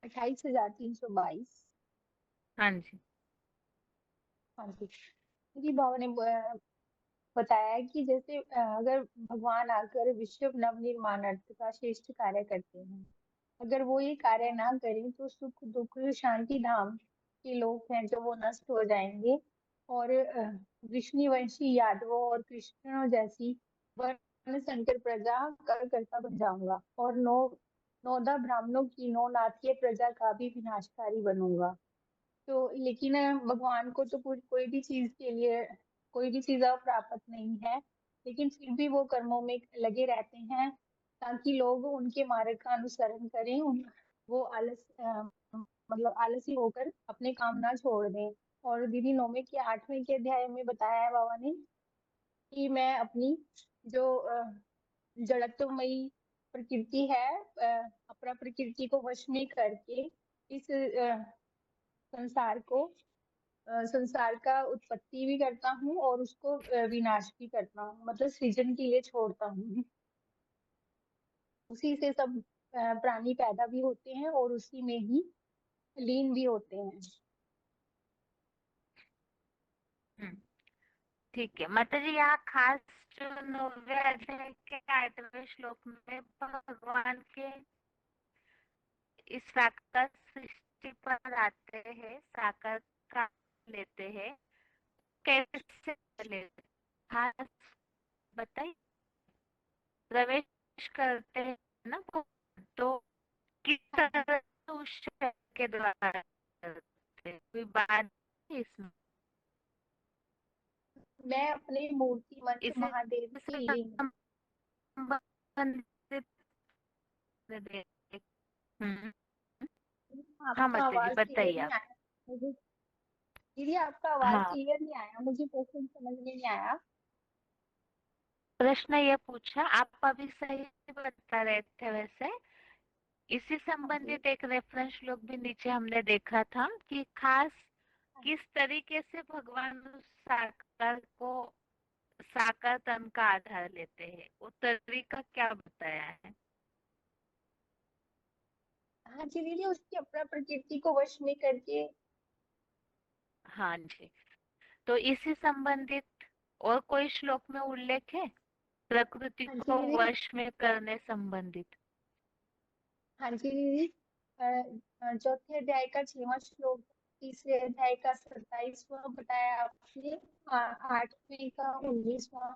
28,322। हाँ जी। हाँ जी दीदी, बाबा ने बताया कि जैसे अगर भगवान आकर विश्व नवनिर्माण अर्थ का श्रेष्ठ कार्य करते हैं, अगर वो ये कार्य ना करें तो सुख दुख शांति धाम के लोग हैं जो वो नष्ट हो जाएंगे और वृष्णिवंशी यादवों और कृष्णों जैसी वर्ण संकर प्रजा कर करता बन जाऊंगा, और नौदा ब्राह्मणों की नौ नाथीय प्रजा का भी विनाशकारी बनूंगा। तो लेकिन भगवान को तो कोई भी चीज के लिए कोई भी चीज अप्राप्त नहीं है, लेकिन फिर भी वो कर्मों में लगे रहते हैं ताकि लोग उनके मार्ग का अनुसरण करें। वो मतलब आलसी होकर अपने काम ना छोड़ दें। और दीदी 9वें के 8वें के अध्याय में बताया है बाबा ने कि मैं अपनी जो जड़त्वमयी प्रकृति है, अपना प्रकृति को वश में करके इस संसार का उत्पत्ति भी करता हूँ और उसको विनाश भी करता हूँ, मतलब सृजन के लिए छोड़ता हूँ। उसी से सब प्राणी पैदा भी होते हैं और उसी में ही लीन भी होते हैं। ठीक है माता जी, यहाँ खास जो 9वें अध्याय के 8वें श्लोक में भगवान के इस साकार सृष्टि पर आते हैं, साकार का लेते हैं, कैसे लेते खास बताइए। प्रवेश करते हैं ना वो, तो किस तरह से उस शब्द के द्वारा करते हैं? कोई बात है इसमें? मैं अपने मूर्तिमंत इसे महादेव के लिंग संबंधित हम्म, हाँ आपका माता जी आवाज क्लियर बताइए नहीं आप। आया मुझे। दीदी आपका आवाज हाँ, क्लियर नहीं आया, मुझे क्वेश्चन समझ में नहीं आया। प्रश्न ये पूछा, आप अभी सही बता रहे थे। वैसे इसी संबंधित एक रेफरेंस श्लोक भी नीचे हमने देखा था कि खास किस तरीके से भगवान उस साकार को साकार तन का आधार लेते हैं, वो तरीका क्या बताया है? हाँ जी दीदी, उसकी अपना प्रकृति को वश में करके। हाँ जी, तो इसी संबंधित और कोई श्लोक में उल्लेख है प्रकृति हाँ जी को दीदी। वश में करने संबंधित? हाँ जी दीदी, चौथे अध्याय का 6वां श्लोक, तीसरे अध्याय का 27वां बताया आपने, 8वें का 19वां।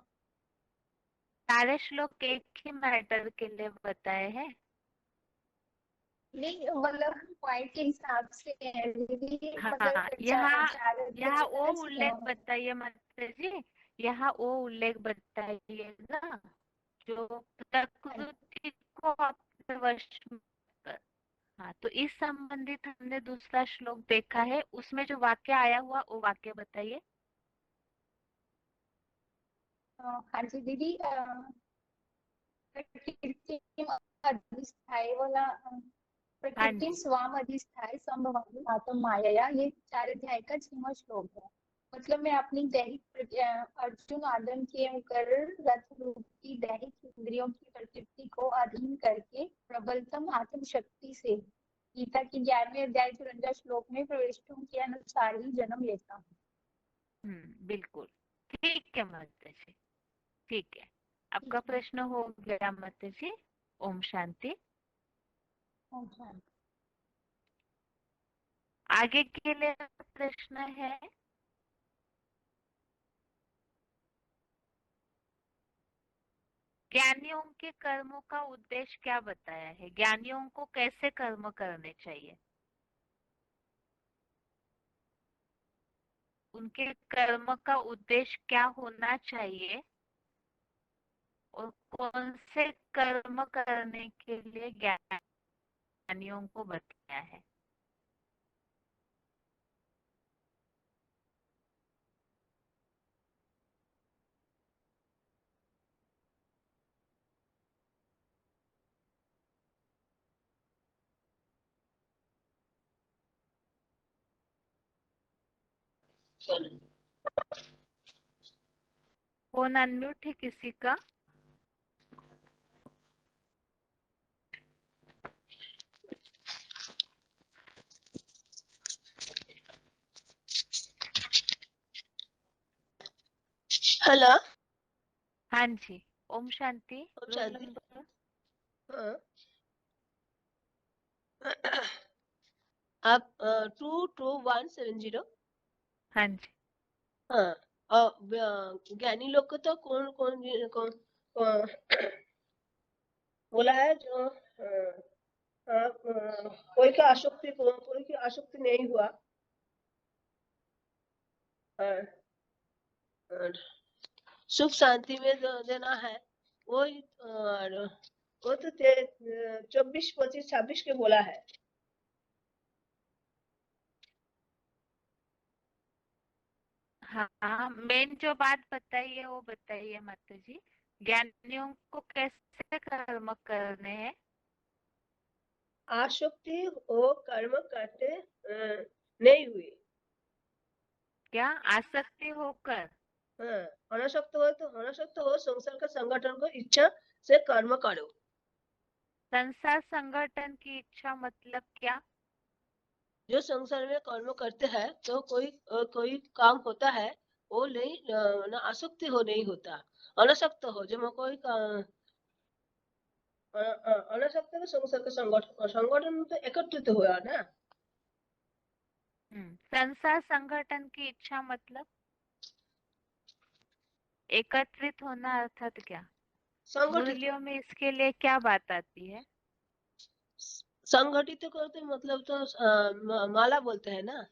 सारे श्लोक एक ही मैटर के लिए बताए हैं? नहीं मतलब पॉइंट के हिसाब से है दीदी, हाँ, मतलब यहाँ चार यहाँ अध्याय वो का उल्लेख 6वां। बताइए माता जी, यहाँ वो उल्लेख बताइएगा जो प्रकृति को अपने वश में कर। हाँ, तो इस संबंधित हमने दूसरा श्लोक देखा है, उसमें जो वाक्य आया हुआ वो वाक्य बताइए। हाँ जी दीदी, प्रकृति अधिष्ठाय वाला, हाँ प्रकृति जी, स्वाम अधिष्ठाय संभवामि आत्म माया, ये 4 अध्याय का 6वां श्लोक है। मतलब मैं अपनी दैहिक अर्जुन आदम के कर रथ रूपी दैहिक इंद्रियों की प्रकृति को अधीन करके प्रबलतम आत्म शक्ति से गीता के 11वें अध्याय 54 श्लोक में प्रविष्टों के अनुसार ही जन्म लेता हूँ। बिल्कुल ठीक है माता जी, ठीक है। आपका प्रश्न हो गया माता जी। ओम शांति। अच्छा। आगे के लिए प्रश्न है? ज्ञानियों के कर्मों का उद्देश्य क्या बताया है? ज्ञानियों को कैसे कर्म करने चाहिए? उनके कर्म का उद्देश्य क्या होना चाहिए और कौन से कर्म करने के लिए ज्ञानियों को बताया है? फोन अनम्यूट है किसी का? हेलो। हाँ जी, ओम शांति। ओम रोल शांति। नंबर? हाँ। आप 22170। हाँ जी। हाँ, ज्ञानी लोग को तो कौन कौन कौन, कौन बोला है जो कोई का आसक्ति कोई की आसक्ति नहीं हुआ। सुख शांति में देना है वो और वो तो 24, 25, 26 के बोला है। हाँ, मेन जो बात बताई है वो बताइए माता जी। ज्ञानियों को कैसे कर्म करने हैं? आसक्ति वो कर्म करते नहीं हुई। क्या आसक्ति होकर? हाँ, अनासक्त हो संसार का संगठन को इच्छा से कर्म करो। संसार संगठन की इच्छा मतलब क्या? जो संसार में कर्म करते हैं तो कोई काम होता है वो नहीं ना आसक्ति हो नहीं होता, अनासक्त हो जब कोई अनासक्त तो संसार का संगठन तो एकत्रित हुआ ना। संसार संगठन की इच्छा मतलब एकत्रित होना अर्थात क्या? मुरलियों में इसके लिए क्या बात आती है? संगठित करते मतलब तो माला बोलते हैं ना।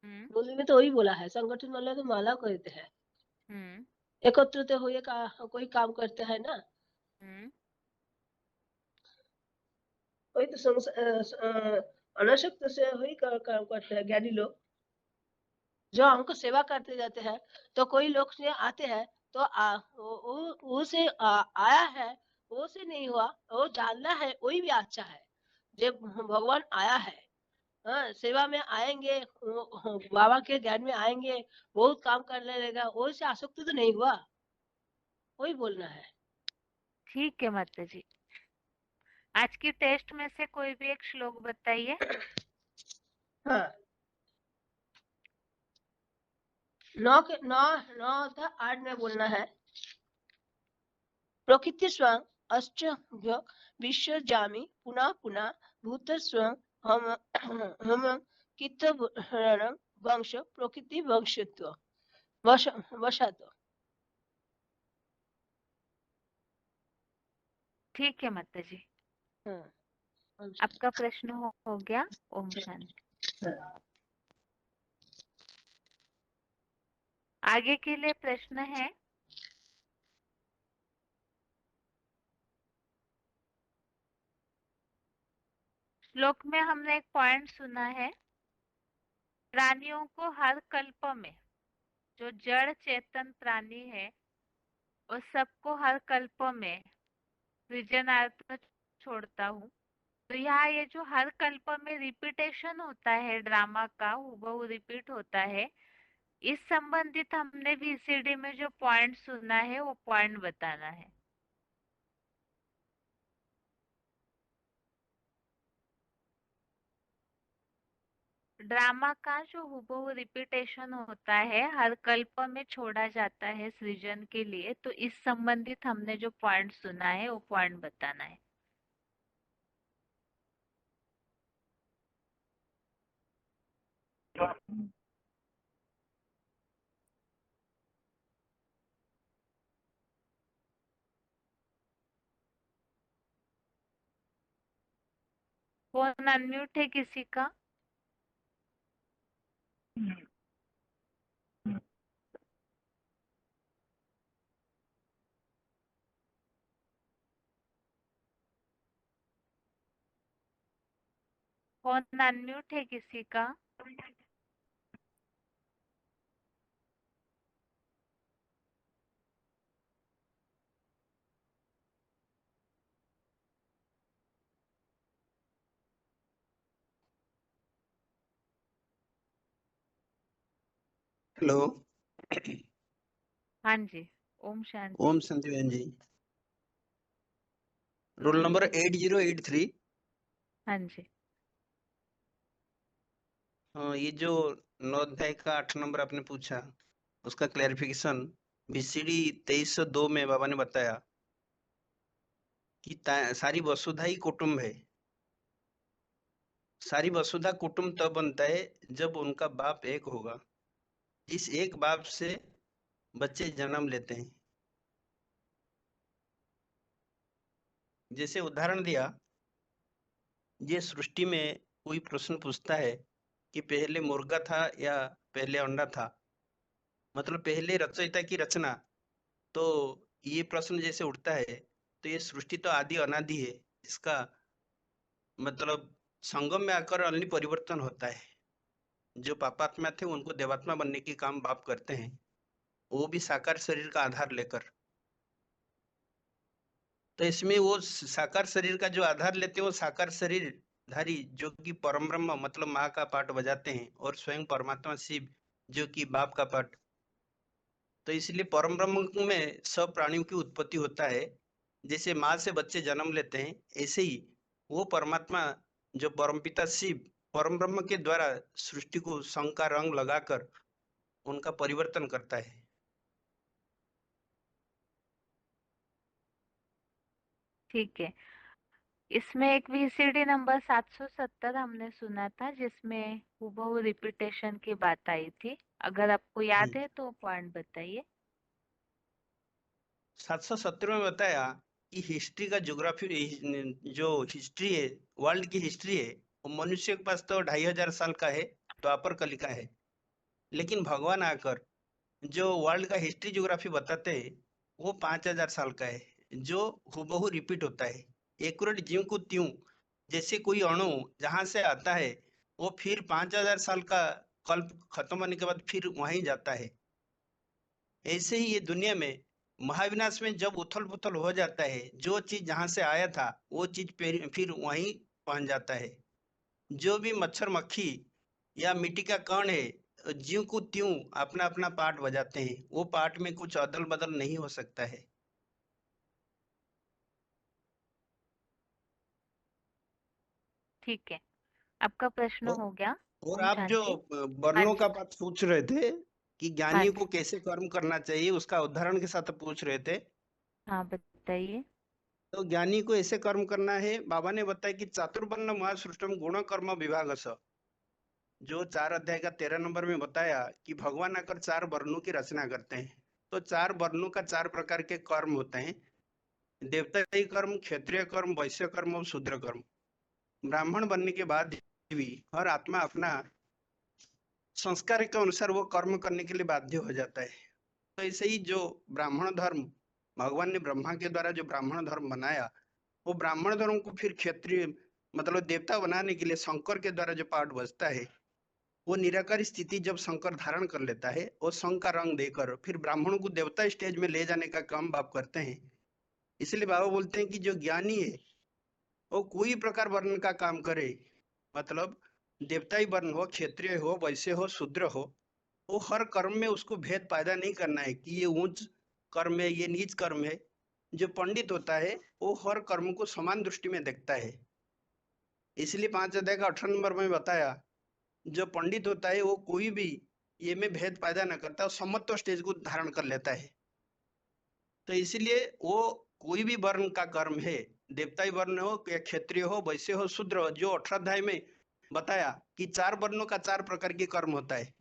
मुरली में तो वही बोला है, संगठन मतलब तो माला कहते हैं। एकत्रित हुए कोई काम करते हैं ना। वही तो अनासक्त से वही काम करते हैं ज्ञानी लोग। जो हमको सेवा करते जाते हैं तो कोई लोग से आते हैं तो वो से आया है वो से नहीं हुआ, वो जानना है वही भी अच्छा है। जब भगवान आया है, हाँ, सेवा में आएंगे, बाबा के ज्ञान में आएंगे, बहुत काम करने लगेगा, वो से आसक्त तो नहीं हुआ, वही बोलना है। ठीक है माता जी। आज की टेस्ट में से कोई भी एक श्लोक बताइए। हाँ, 9 था 8 में बोलना है। प्रकृति स्वयं अश्च विश्व जामी पुनः पुनः भूत स्वयं हम कित वंश प्रकृति वंशत्व वशत। ठीक है माता जी। आपका प्रश्न हो गया। ओम शांति। आगे के लिए प्रश्न है। श्लोक में हमने एक पॉइंट सुना है, प्राणियों को हर कल्प में, जो जड़ चेतन प्राणी है उस सबको हर कल्प में सृजनार्थ छोड़ता हूँ। तो यहाँ ये जो हर कल्प में रिपीटेशन होता है ड्रामा का, हूबहू रिपीट होता है, इस संबंधित हमने VCD में जो पॉइंट सुना है वो पॉइंट बताना है। ड्रामा का जो हूबहू रिपीटेशन होता है हर कल्प में छोड़ा जाता है सृजन के लिए, तो इस संबंधित हमने जो पॉइंट सुना है वो पॉइंट बताना है। फोन अनम्यूट है किसी का? फोन अनम्यूट है किसी का? हेलो। हाँ जी, ओम शांति। ओम शांति बहन जी। Roll number 8083। हाँ जी। हाँ, ये जो 9 अध्याय का 8 नंबर आपने पूछा उसका क्लैरिफिकेशन VCD 2302 में बाबा ने बताया कि सारी वसुधा ही कुटुंब है। सारी वसुधा कुटुंब तब बनता है जब उनका बाप एक होगा। इस एक बाप से बच्चे जन्म लेते हैं। जैसे उदाहरण दिया, ये सृष्टि में कोई प्रश्न पूछता है कि पहले मुर्गा था या पहले अंडा था, मतलब पहले रचयिता की रचना, तो ये प्रश्न जैसे उठता है तो ये सृष्टि तो आदि अनादि है, इसका मतलब संगम में आकर अन्य परिवर्तन होता है। जो पापात्मा थे उनको देवात्मा बनने की काम बाप करते हैं, वो भी साकार शरीर का आधार लेकर। तो इसमें वो साकार शरीर का जो आधार लेते हैं वो साकार शरीर धारी जो कि परम ब्रह्म मतलब माँ का पाठ बजाते हैं, और स्वयं परमात्मा शिव जो कि बाप का पाठ। तो इसलिए परम ब्रह्म में सब प्राणियों की उत्पत्ति होता है। जैसे माँ से बच्चे जन्म लेते हैं, ऐसे ही वो परमात्मा जो परमपिता शिव परम ब्रह्म के द्वारा सृष्टि को संग का रंग लगाकर उनका परिवर्तन करता है। ठीक है। इसमें एक VCD नंबर 770 हमने सुना था जिसमें हूबहू रिपीटेशन की बात आई थी। अगर आपको याद है तो पॉइंट बताइए। 770 में बताया कि हिस्ट्री का ज्योग्राफी जो हिस्ट्री है, वर्ल्ड की हिस्ट्री है, वो मनुष्य के पास तो 2500 साल का है, द्वापर कली का है। लेकिन भगवान आकर जो वर्ल्ड का हिस्ट्री ज्योग्राफी बताते हैं वो 5000 साल का है, जो हूबहू रिपीट होता है एक्यूरेट ज्यों को त्यों। जैसे कोई अणु जहां से आता है वो फिर 5000 साल का कल्प खत्म होने के बाद फिर वहीं जाता है। ऐसे ही ये दुनिया में महाविनाश में जब उथल पुथल हो जाता है, जो चीज जहां से आया था वो चीज फिर वहीं पहुंच जाता है। जो भी मच्छर मक्खी या मिट्टी का कण है ज्यों को त्यों अपना अपना पार्ट बजाते हैं, वो पार्ट में कुछ अदल बदल नहीं हो सकता है। ठीक है, आपका प्रश्न और हो गया। और ओम आप जो शांति। हाँ वर्णों जी। का बात पूछ रहे थे कि हाँ ज्ञानी जी। को कैसे कर्म करना चाहिए, उसका उदाहरण के साथ पूछ रहे थे। हाँ बताइए। तो ज्ञानी को ऐसे कर्म करना है, बाबा ने बताया कि चातुर्वर्ण महासृष्टम गुण कर्म विभाग, जो 4 अध्याय का 13 नंबर में बताया कि भगवान आकर 4 वर्णों की रचना करते हैं। तो 4 वर्णों का 4 प्रकार के कर्म होते हैं, देवताई कर्म, क्षत्रिय कर्म, वैश्य कर्म और शूद्र कर्म। ब्राह्मण बनने के बाद भी हर आत्मा अपना संस्कार के अनुसार वो कर्म करने के लिए बाध्य हो जाता है। तो ऐसे ही जो ब्राह्मण धर्म भगवान ने ब्रह्मा के द्वारा जो ब्राह्मण धर्म बनाया, वो ब्राह्मण धर्म को फिर क्षत्रिय मतलब देवता बनाने के लिए शंकर के द्वारा जो पाठ बजता है, वो निराकारी स्थिति जब शंकर धारण कर लेता है और शंख का रंग देकर फिर ब्राह्मणों को देवता स्टेज में ले जाने का काम बाप करते हैं। इसलिए बाबा बोलते हैं कि जो ज्ञानी है वो कोई प्रकार वर्ण का काम करे, मतलब देवताई वर्ण हो, क्षत्रिय हो, वैश्य हो, शूद्र हो, वो हर कर्म में उसको भेद पैदा नहीं करना है कि ये ऊंच कर्म है ये नीच कर्म है। जो पंडित होता है वो हर कर्म को समान दृष्टि में देखता है। इसलिए 5 अध्याय का 18 नंबर में बताया, जो पंडित होता है वो कोई भी ये में भेद पैदा न करता, समत्व स्टेज को धारण कर लेता है। तो इसीलिए वो कोई भी वर्ण का कर्म है, देवताई वर्ण हो या क्षत्रिय हो, वैश्य हो, शूद्र हो, जो 18 अध्याय में बताया कि 4 वर्णों का 4 प्रकार के कर्म होता है।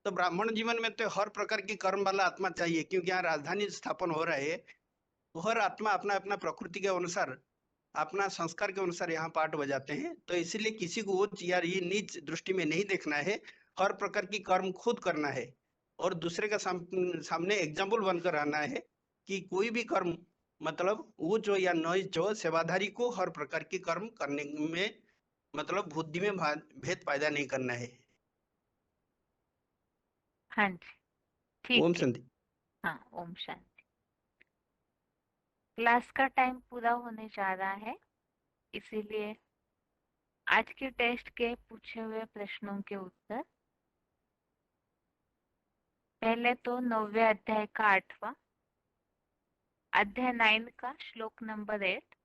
तो ब्राह्मण जीवन में तो हर प्रकार की कर्म वाला आत्मा चाहिए, क्योंकि यहाँ राजधानी स्थापन हो रहा है। तो हर आत्मा अपना अपना प्रकृति के अनुसार अपना संस्कार के अनुसार यहाँ पाठ बजाते हैं। तो इसीलिए किसी को उच्च या ये नीच दृष्टि में नहीं देखना है, हर प्रकार की कर्म खुद करना है और दूसरे का सामने एग्जाम्पल बनकर आना है कि कोई भी कर्म मतलब ऊंच हो या नीच हो, सेवाधारी को हर प्रकार की कर्म करने में मतलब बुद्धि में भेद पैदा नहीं करना है। हाँ जी ओम ठीक है। शांति। हाँ ओम शांति। क्लास का टाइम पूरा होने जा रहा है, इसीलिए आज के टेस्ट के पूछे हुए प्रश्नों के उत्तर। पहले तो 9वें अध्याय का 8वां अध्याय 9 का श्लोक नंबर 8।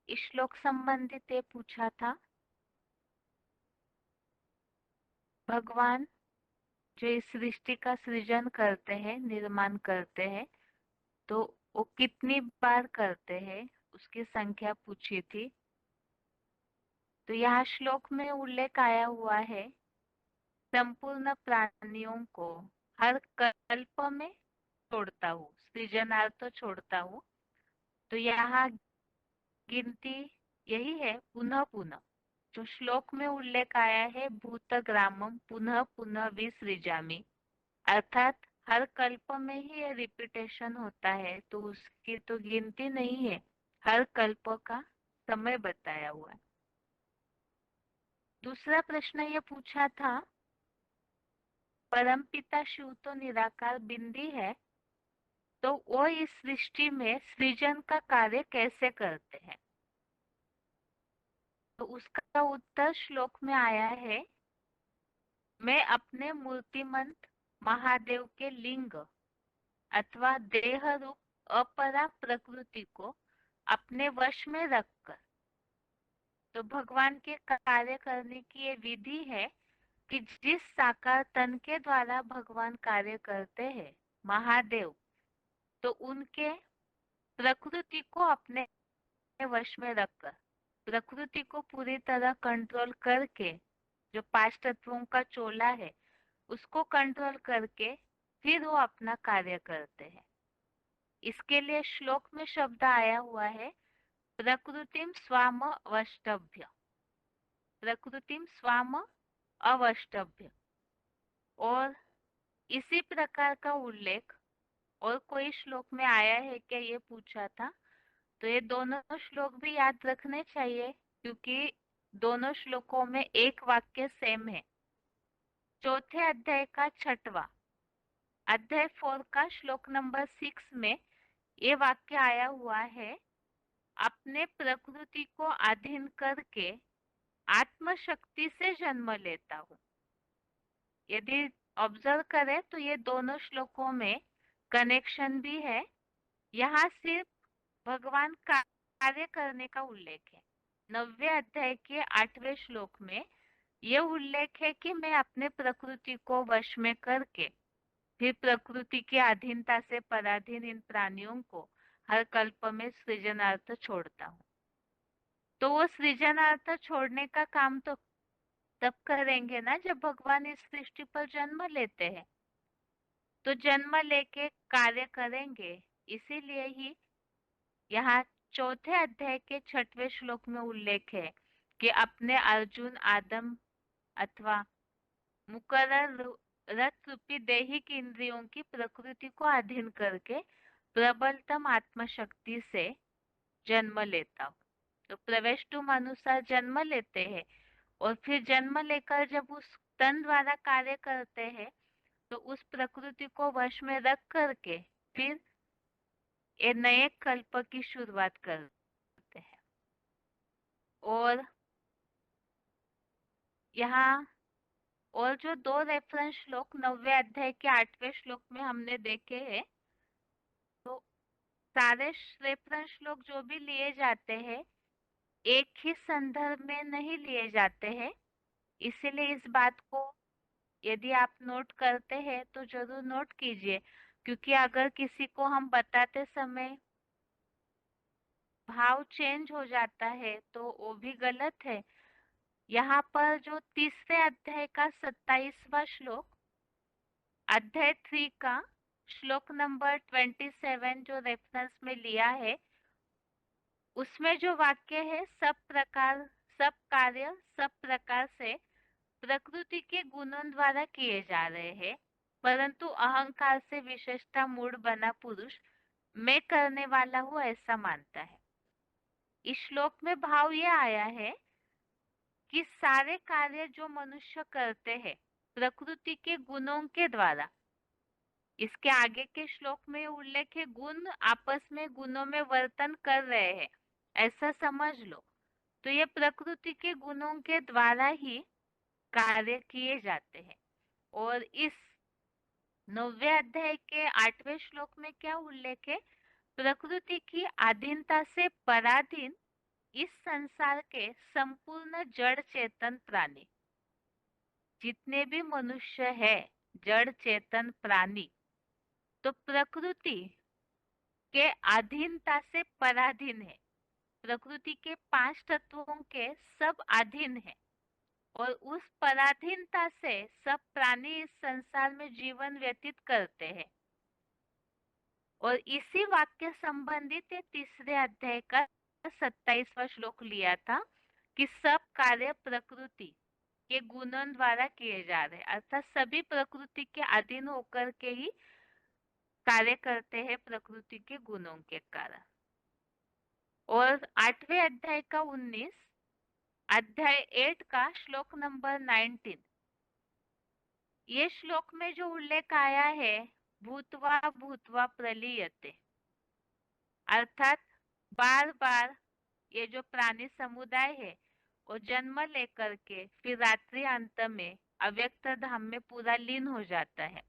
इस श्लोक संबंधित ये पूछा था, भगवान जो इस सृष्टि का सृजन करते हैं, निर्माण करते हैं, तो वो कितनी बार करते हैं उसकी संख्या पूछी थी। तो यहाँ श्लोक में उल्लेख आया हुआ है संपूर्ण प्राणियों को हर कल्प में छोड़ता हूँ, सृजनार्थ छोड़ता हूँ। तो यहाँ गिनती यही है, पुनः पुनः जो श्लोक में उल्लेख आया है, भूतग्रामम पुनः पुनः विसृजामि, अर्थात हर कल्प में ही ये रिपीटेशन होता है, तो उसकी तो गिनती नहीं है, हर कल्प का समय बताया हुआ है। दूसरा प्रश्न ये पूछा था, परमपिता शिव तो निराकार बिंदी है, तो वो इस सृष्टि में सृजन का कार्य कैसे करते हैं? तो उसका उत्तर श्लोक में आया है, मैं अपने मूर्तिमंत महादेव के लिंग अथवा देह रूप अपरा प्रकृति को अपने वश में रखकर, तो भगवान के कार्य करने की ये विधि है कि जिस साकार तन के द्वारा भगवान कार्य करते हैं, महादेव, तो उनके प्रकृति को अपने वश में रखकर, प्रकृति को पूरी तरह कंट्रोल करके, जो 5 तत्वों का चोला है उसको कंट्रोल करके फिर वो अपना कार्य करते हैं। इसके लिए श्लोक में शब्द आया हुआ है, प्रकृतिम स्वाम अवष्टभ्य, प्रकृतिम स्वाम अवष्टभ्य। और इसी प्रकार का उल्लेख और कोई श्लोक में आया है क्या, ये पूछा था। तो ये दोनों श्लोक भी याद रखने चाहिए, क्योंकि दोनों श्लोकों में एक वाक्य सेम है। चौथे अध्याय का 6वां अध्याय 4 का श्लोक नंबर 6 में ये वाक्य आया हुआ है, अपने प्रकृति को अधीन करके आत्मशक्ति से जन्म लेता हूँ। यदि ऑब्जर्व करें तो ये दोनों श्लोकों में कनेक्शन भी है। यहाँ सिर्फ भगवान कार्य करने का उल्लेख है। 9वें अध्याय के 8वें श्लोक में यह उल्लेख है कि मैं अपने प्रकृति को वश में करके फिर प्रकृति की अधीनता से पराधीन इन प्राणियों को हर कल्प में सृजनार्थ छोड़ता हूँ। तो वो सृजनार्थ छोड़ने का काम तो तब करेंगे ना जब भगवान इस सृष्टि पर जन्म लेते हैं, तो जन्म लेके कार्य करेंगे। इसीलिए ही यहाँ चौथे अध्याय के 6वें श्लोक में उल्लेख है कि अपने अर्जुन आदम अथवा मुकर्रर रथ रूपी दैहिक इंद्रियों की प्रकृति को अधीन करके प्रबलतम आत्मशक्ति से जन्म लेता हूँ। तो प्रवेष्टुम अनुसार जन्म लेते हैं और फिर जन्म लेकर जब उस तन द्वारा कार्य करते हैं, तो उस प्रकृति को वश में रख करके फिर ये नए कल्प की शुरुआत करते हैं। और यहाँ और जो 2 रेफरेंस श्लोक 9वें अध्याय के 8वें श्लोक में हमने देखे हैं, तो सारे रेफरेंस श्लोक जो भी लिए जाते हैं एक ही संदर्भ में नहीं लिए जाते हैं। इसीलिए इस बात को यदि आप नोट करते हैं तो जरूर नोट कीजिए, क्योंकि अगर किसी को हम बताते समय भाव चेंज हो जाता है तो वो भी गलत है। यहाँ पर जो 3रे अध्याय का 27वां श्लोक, अध्याय 3 का श्लोक नंबर 27 जो रेफरेंस में लिया है, उसमें जो वाक्य है, सब कार्य सब प्रकार से प्रकृति के गुणों द्वारा किए जा रहे हैं, परंतु अहंकार से विशेषता मूड बना पुरुष मैं करने वाला हूँ ऐसा मानता है। इस श्लोक में भाव ये आया है कि सारे कार्य जो मनुष्य करते हैं प्रकृति के गुणों के द्वारा, इसके आगे के श्लोक में उल्लेख है गुण आपस में गुणों में वर्तन कर रहे हैं, ऐसा समझ लो। तो ये प्रकृति के गुणों के द्वारा ही कार्य किए जाते हैं। और इस 9वें अध्याय के 8वें श्लोक में क्या उल्लेख है, प्रकृति की अधीनता से पराधीन इस संसार के संपूर्ण जड़ चेतन प्राणी, जितने भी मनुष्य है जड़ चेतन प्राणी, तो प्रकृति के अधीनता से पराधीन है। प्रकृति के 5 तत्वों के सब अधीन है। और उस पराधीनता से सब प्राणी इस संसार में जीवन व्यतीत करते हैं। और इसी वाक्य संबंधित तीसरे अध्याय का 27वां श्लोक लिया था कि सब कार्य प्रकृति के गुणों द्वारा किए जा रहे हैं, अर्थात सभी प्रकृति के अधीन होकर के ही कार्य करते हैं प्रकृति के गुणों के कारण। और 8वें अध्याय का 19 अध्याय 8 का श्लोक नंबर 19, ये श्लोक में जो उल्लेख आया है भूतवा भूतवा प्रलीयते, अर्थात बार बार ये जो प्राणी समुदाय है वो जन्म लेकर के फिर रात्रि अंत में अव्यक्त धाम में पूरा लीन हो जाता है।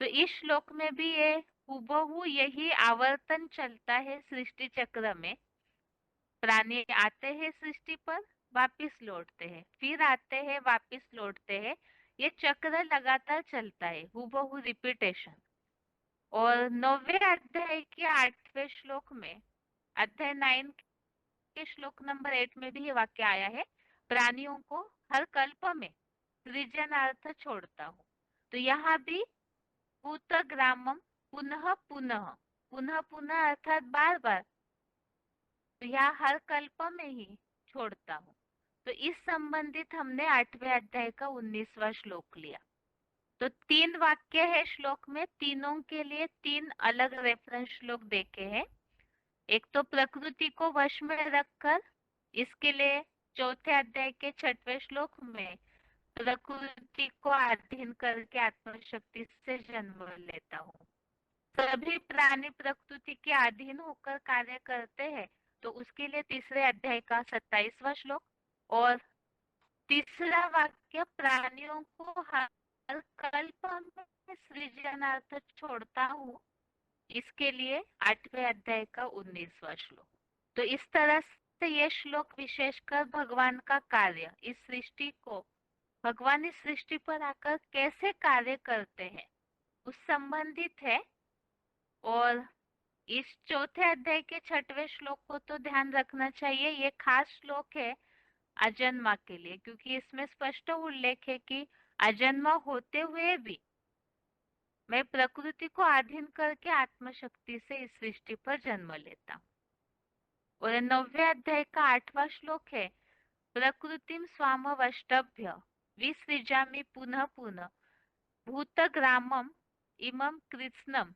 तो इस श्लोक में भी ये हूबहू यही आवर्तन चलता है सृष्टि चक्र में। प्राणी आते हैं सृष्टि पर, वापिस लौटते हैं, फिर आते हैं, वापिस लौटते हैं, ये चक्र लगातार चलता है, हूबहू रिपीटेशन। और 9वें अध्याय के 8वें श्लोक में, अध्याय 9 के श्लोक नंबर 8 में भी ये वाक्य आया है, प्राणियों को हर कल्प में सृजनार्थ छोड़ता हूँ। तो यहाँ भी भूत ग्रामम पुनः पुनः, पुनः पुनः अर्थात बार बार, तो यहाँ हर कल्प में ही छोड़ता हूँ। तो इस संबंधित हमने 8वें अध्याय का 19वां श्लोक लिया। तो 3 वाक्य है श्लोक में, तीनों के लिए 3 अलग रेफरेंस श्लोक देखे हैं। एक तो प्रकृति को वश में रखकर, इसके लिए 4थे अध्याय के 6वें श्लोक में प्रकृति को अधीन करके आत्मशक्ति से जन्म लेता हूँ। सभी प्राणी प्रकृति के अधीन होकर कार्य करते हैं, तो उसके लिए 3रे अध्याय का 27वां श्लोक। और तीसरा वाक्य प्राणियों को हर कल्प में सृजनार्थ छोड़ता हूँ, इसके लिए 8वें अध्याय का 19वां श्लोक। तो इस तरह से ये श्लोक विशेषकर भगवान का कार्य, इस सृष्टि को, भगवान इस सृष्टि पर आकर कैसे कार्य करते हैं उस संबंधित है। और इस 4थे अध्याय के 6वें श्लोक को तो ध्यान रखना चाहिए, ये खास श्लोक है अजन्मा के लिए, क्योंकि इसमें स्पष्ट उल्लेख है कि अजन्मा होते हुए भी मैं प्रकृति को अधीन करके आत्मशक्ति से इस सृष्टि पर जन्म लेता हूँ। और 9वें अध्याय का 8वां श्लोक है, प्रकृतिम स्वामवष्टभ्य विसृजामि पुनः पुनः भूतग्रामम इमं कृत्स्नम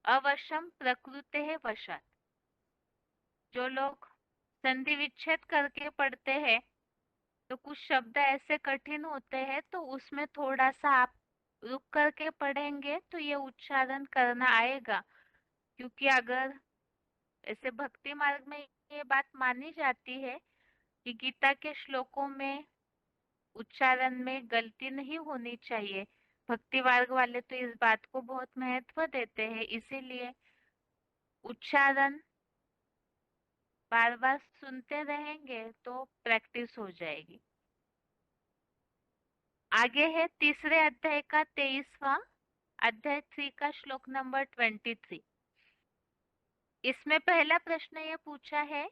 अवशम प्रकृते है वशात। जो लोग संधि विच्छेद करके पढ़ते हैं तो कुछ शब्द ऐसे कठिन होते हैं, तो उसमें थोड़ा सा आप रुक करके पढ़ेंगे तो ये उच्चारण करना आएगा। क्योंकि अगर ऐसे भक्ति मार्ग में ये बात मानी जाती है कि गीता के श्लोकों में उच्चारण में गलती नहीं होनी चाहिए, भक्ति मार्ग वाले तो इस बात को बहुत महत्व देते हैं, इसीलिए उच्चारण बार बार सुनते रहेंगे तो प्रैक्टिस हो जाएगी। आगे है 3रे अध्याय का 23वां अध्याय 3 का श्लोक नंबर 23। इसमें पहला प्रश्न ये पूछा है,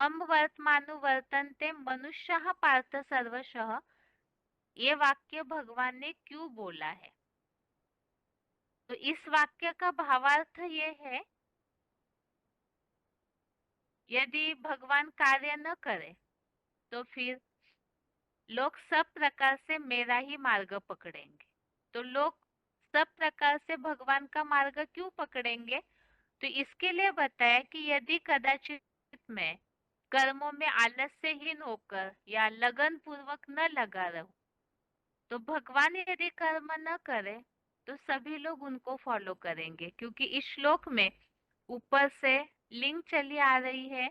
हम वर्तमानु वर्तन्ते मनुष्यः पार्थ सर्वशः, ये वाक्य भगवान ने क्यों बोला है? तो इस वाक्य का भावार्थ ये है, यदि भगवान कार्य न करे तो फिर लोग सब प्रकार से मेरा ही मार्ग पकड़ेंगे। तो लोग सब प्रकार से भगवान का मार्ग क्यों पकड़ेंगे? तो इसके लिए बताया कि यदि कदाचित मैं कर्मों में आलस्यहीन होकर या लगन पूर्वक न लगा रहूं, तो भगवान यदि कर्म न करे तो सभी लोग उनको फॉलो करेंगे। क्योंकि इस श्लोक में ऊपर से लिंक चली आ रही है,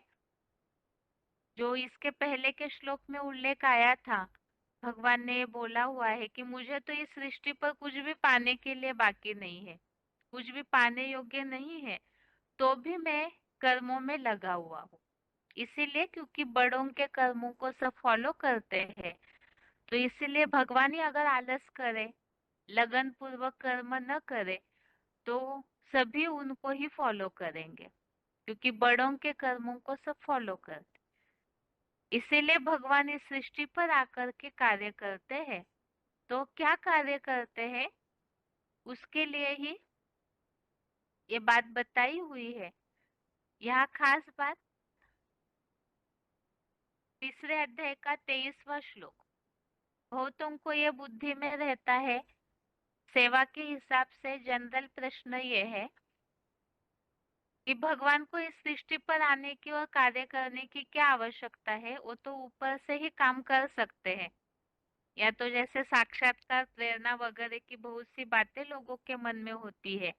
जो इसके पहले के श्लोक में उल्लेख आया था। भगवान ने बोला हुआ है कि मुझे तो इस सृष्टि पर कुछ भी पाने के लिए बाकी नहीं है, कुछ भी पाने योग्य नहीं है, तो भी मैं कर्मों में लगा हुआ हूँ। इसीलिए क्योंकि बड़ों के कर्मों को सब फॉलो करते हैं, तो इसीलिए भगवान ही अगर आलस करे, लगन पूर्वक कर्म न करे, तो सभी उनको ही फॉलो करेंगे, क्योंकि बड़ों के कर्मों को सब फॉलो करते। इसीलिए भगवान इस सृष्टि पर आकर के कार्य करते हैं। तो क्या कार्य करते हैं उसके लिए ही ये बात बताई हुई है। यहाँ खास बात तीसरे अध्याय का 23वां श्लोक। बहुतों को ये बुद्धि में रहता है, सेवा के हिसाब से जनरल प्रश्न ये है कि भगवान को इस सृष्टि पर आने की और कार्य करने की क्या आवश्यकता है। वो तो ऊपर से ही काम कर सकते हैं, या तो जैसे साक्षात्कार, प्रेरणा वगैरह की बहुत सी बातें लोगों के मन में होती है,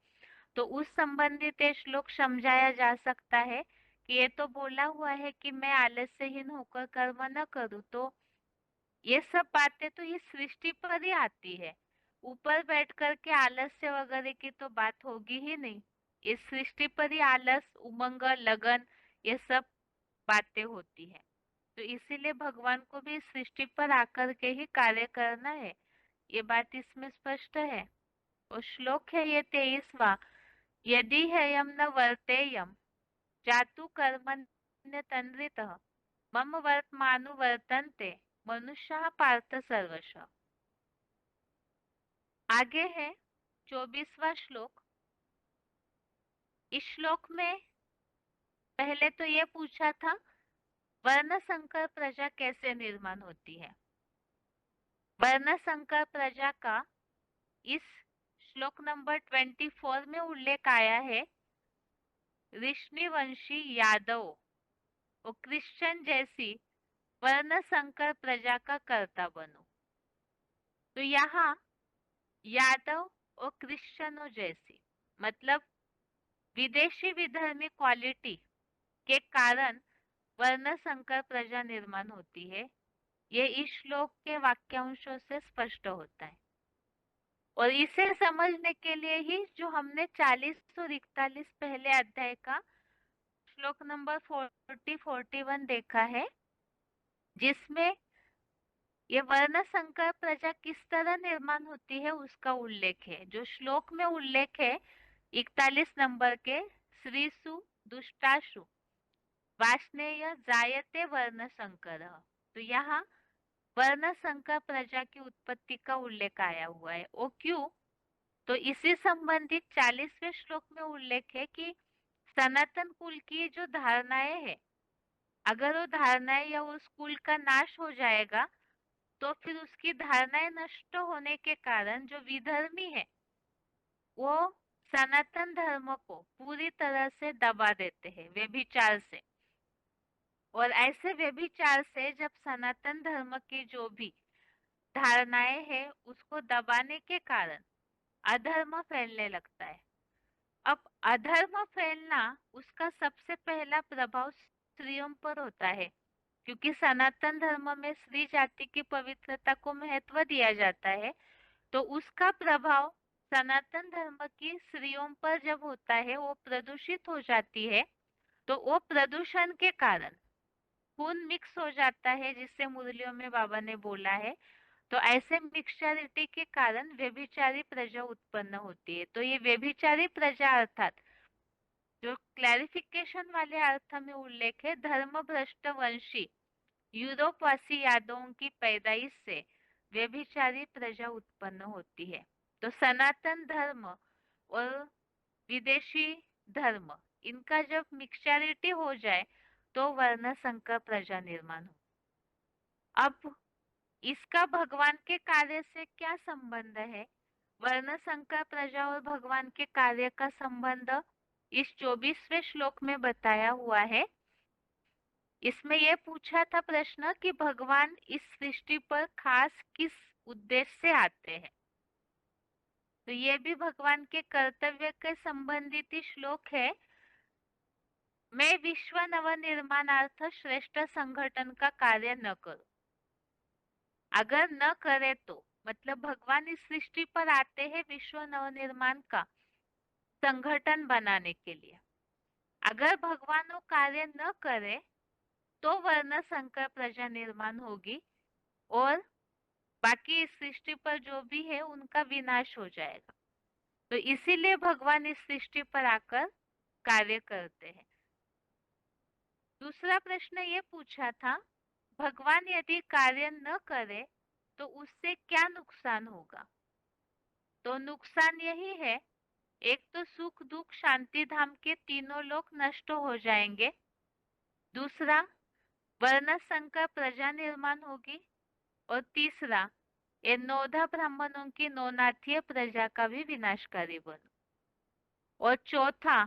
तो उस संबंधित ये श्लोक समझाया जा सकता है कि ये तो बोला हुआ है कि मैं आलस्यहीन होकर कर्म न करूं, तो ये सब बातें तो इस सृष्टि पर ही आती है। ऊपर बैठ कर के आलस्य वगैरह की तो बात होगी ही नहीं। इस सृष्टि पर ही आलस, उमंग, लगन ये सब बातें होती है। तो इसीलिए भगवान को भी इस सृष्टि पर आकर के ही कार्य करना है, ये बात इसमें स्पष्ट है। और श्लोक है ये 23वां। यदि हयम न वर्तेयम जातु कर्मण्य तन्वितः मम वर्तमानु वर्तन्ते मनुष्य पार्थ सर्वशः। आगे है 24वां श्लोक। इस श्लोक में पहले तो ये पूछा था वर्ण संकर प्रजा कैसे निर्माण होती है। वर्ण संकर प्रजा का इस श्लोक नंबर 24 में उल्लेख आया है। ऋषिवंशी यादव और क्रिश्चियन जैसी वर्ण संकर प्रजा का कर्ता बनो। तो यहाँ यादव और क्रिश्चियनों जैसी मतलब विदेशी विधर्मी क्वालिटी के कारण वर्ण संकर प्रजा निर्माण होती है। ये इस श्लोक के वाक्यांशों से स्पष्ट होता है। और इसे समझने के लिए ही जो हमने 40 और 41 पहले अध्याय का श्लोक नंबर 40-41 देखा है, जिसमें ये वर्ण संकर प्रजा किस तरह निर्माण होती है उसका उल्लेख है। जो श्लोक में उल्लेख है 41 नंबर के, श्रीसु दुष्टाशु वाष्णेय जायते वर्ण संकर। तो यहाँ वर्ण संकर प्रजा की उत्पत्ति का उल्लेख आया हुआ है। वो क्यों? तो इसी संबंधित 40वें श्लोक में उल्लेख है कि सनातन कुल की जो धारणाएं है, अगर वो धारणाएं या उस कुल का नाश हो जाएगा तो फिर उसकी धारणाएं नष्ट होने के कारण जो विधर्मी है वो सनातन धर्म को पूरी तरह से दबा देते हैं व्यभिचार से। और ऐसे व्यभिचार से जब सनातन धर्म की जो भी धारणाएं है उसको दबाने के कारण अधर्म फैलने लगता है। अब अधर्म फैलना उसका सबसे पहला प्रभाव स्त्रियों पर होता है, क्योंकि सनातन धर्म में स्त्री जाति की पवित्रता को महत्व दिया जाता है। तो उसका प्रभाव सनातन धर्म की स्त्रियों पर जब होता है वो प्रदूषित हो जाती है। तो वो प्रदूषण के कारण खून मिक्स हो जाता है, जिससे मुरलियों में बाबा ने बोला है। तो ऐसे मिक्सचरिटी के कारण व्यभिचारी प्रजा उत्पन्न होती है। तो ये व्यभिचारी प्रजा अर्थात जो क्लैरिफिकेशन वाले अर्थ में उल्लेख है धर्म भ्रष्ट वंशी यूरोपवासी यादवों की पैदाइश से व्यभिचारी प्रजा उत्पन्न होती है। तो सनातन धर्म और विदेशी धर्म इनका जब मिक्सचरिटी हो जाए तो वर्ण संकर प्रजा निर्माण हो। अब इसका भगवान के कार्य से क्या संबंध है? वर्ण संकर प्रजा और भगवान के कार्य का संबंध इस 24वें श्लोक में बताया हुआ है। इसमें यह पूछा था प्रश्न कि भगवान इस सृष्टि पर खास किस उद्देश्य से आते हैं। तो ये भी भगवान के कर्तव्य के संबंधित ही श्लोक है। मैं विश्व नवनिर्माणार्थ श्रेष्ठ संगठन का कार्य न करूं। अगर न करे तो मतलब भगवान इस सृष्टि पर आते हैं विश्व नवनिर्माण का संगठन बनाने के लिए। अगर भगवान वो कार्य न करे तो वर्ण संकर प्रजा निर्माण होगी और बाकी इस सृष्टि पर जो भी है उनका विनाश हो जाएगा। तो इसीलिए भगवान इस सृष्टि पर आकर कार्य करते हैं। दूसरा प्रश्न ये पूछा था भगवान यदि कार्य न करे तो उससे क्या नुकसान होगा? तो नुकसान यही है, एक तो सुख दुख शांति धाम के तीनों लोक नष्ट हो जाएंगे, दूसरा वर्ण संकर प्रजा निर्माण होगी, और तीसरा ये नौधा ब्राह्मणों की नौनाथीय प्रजा का भी विनाशकारी बन, और चौथा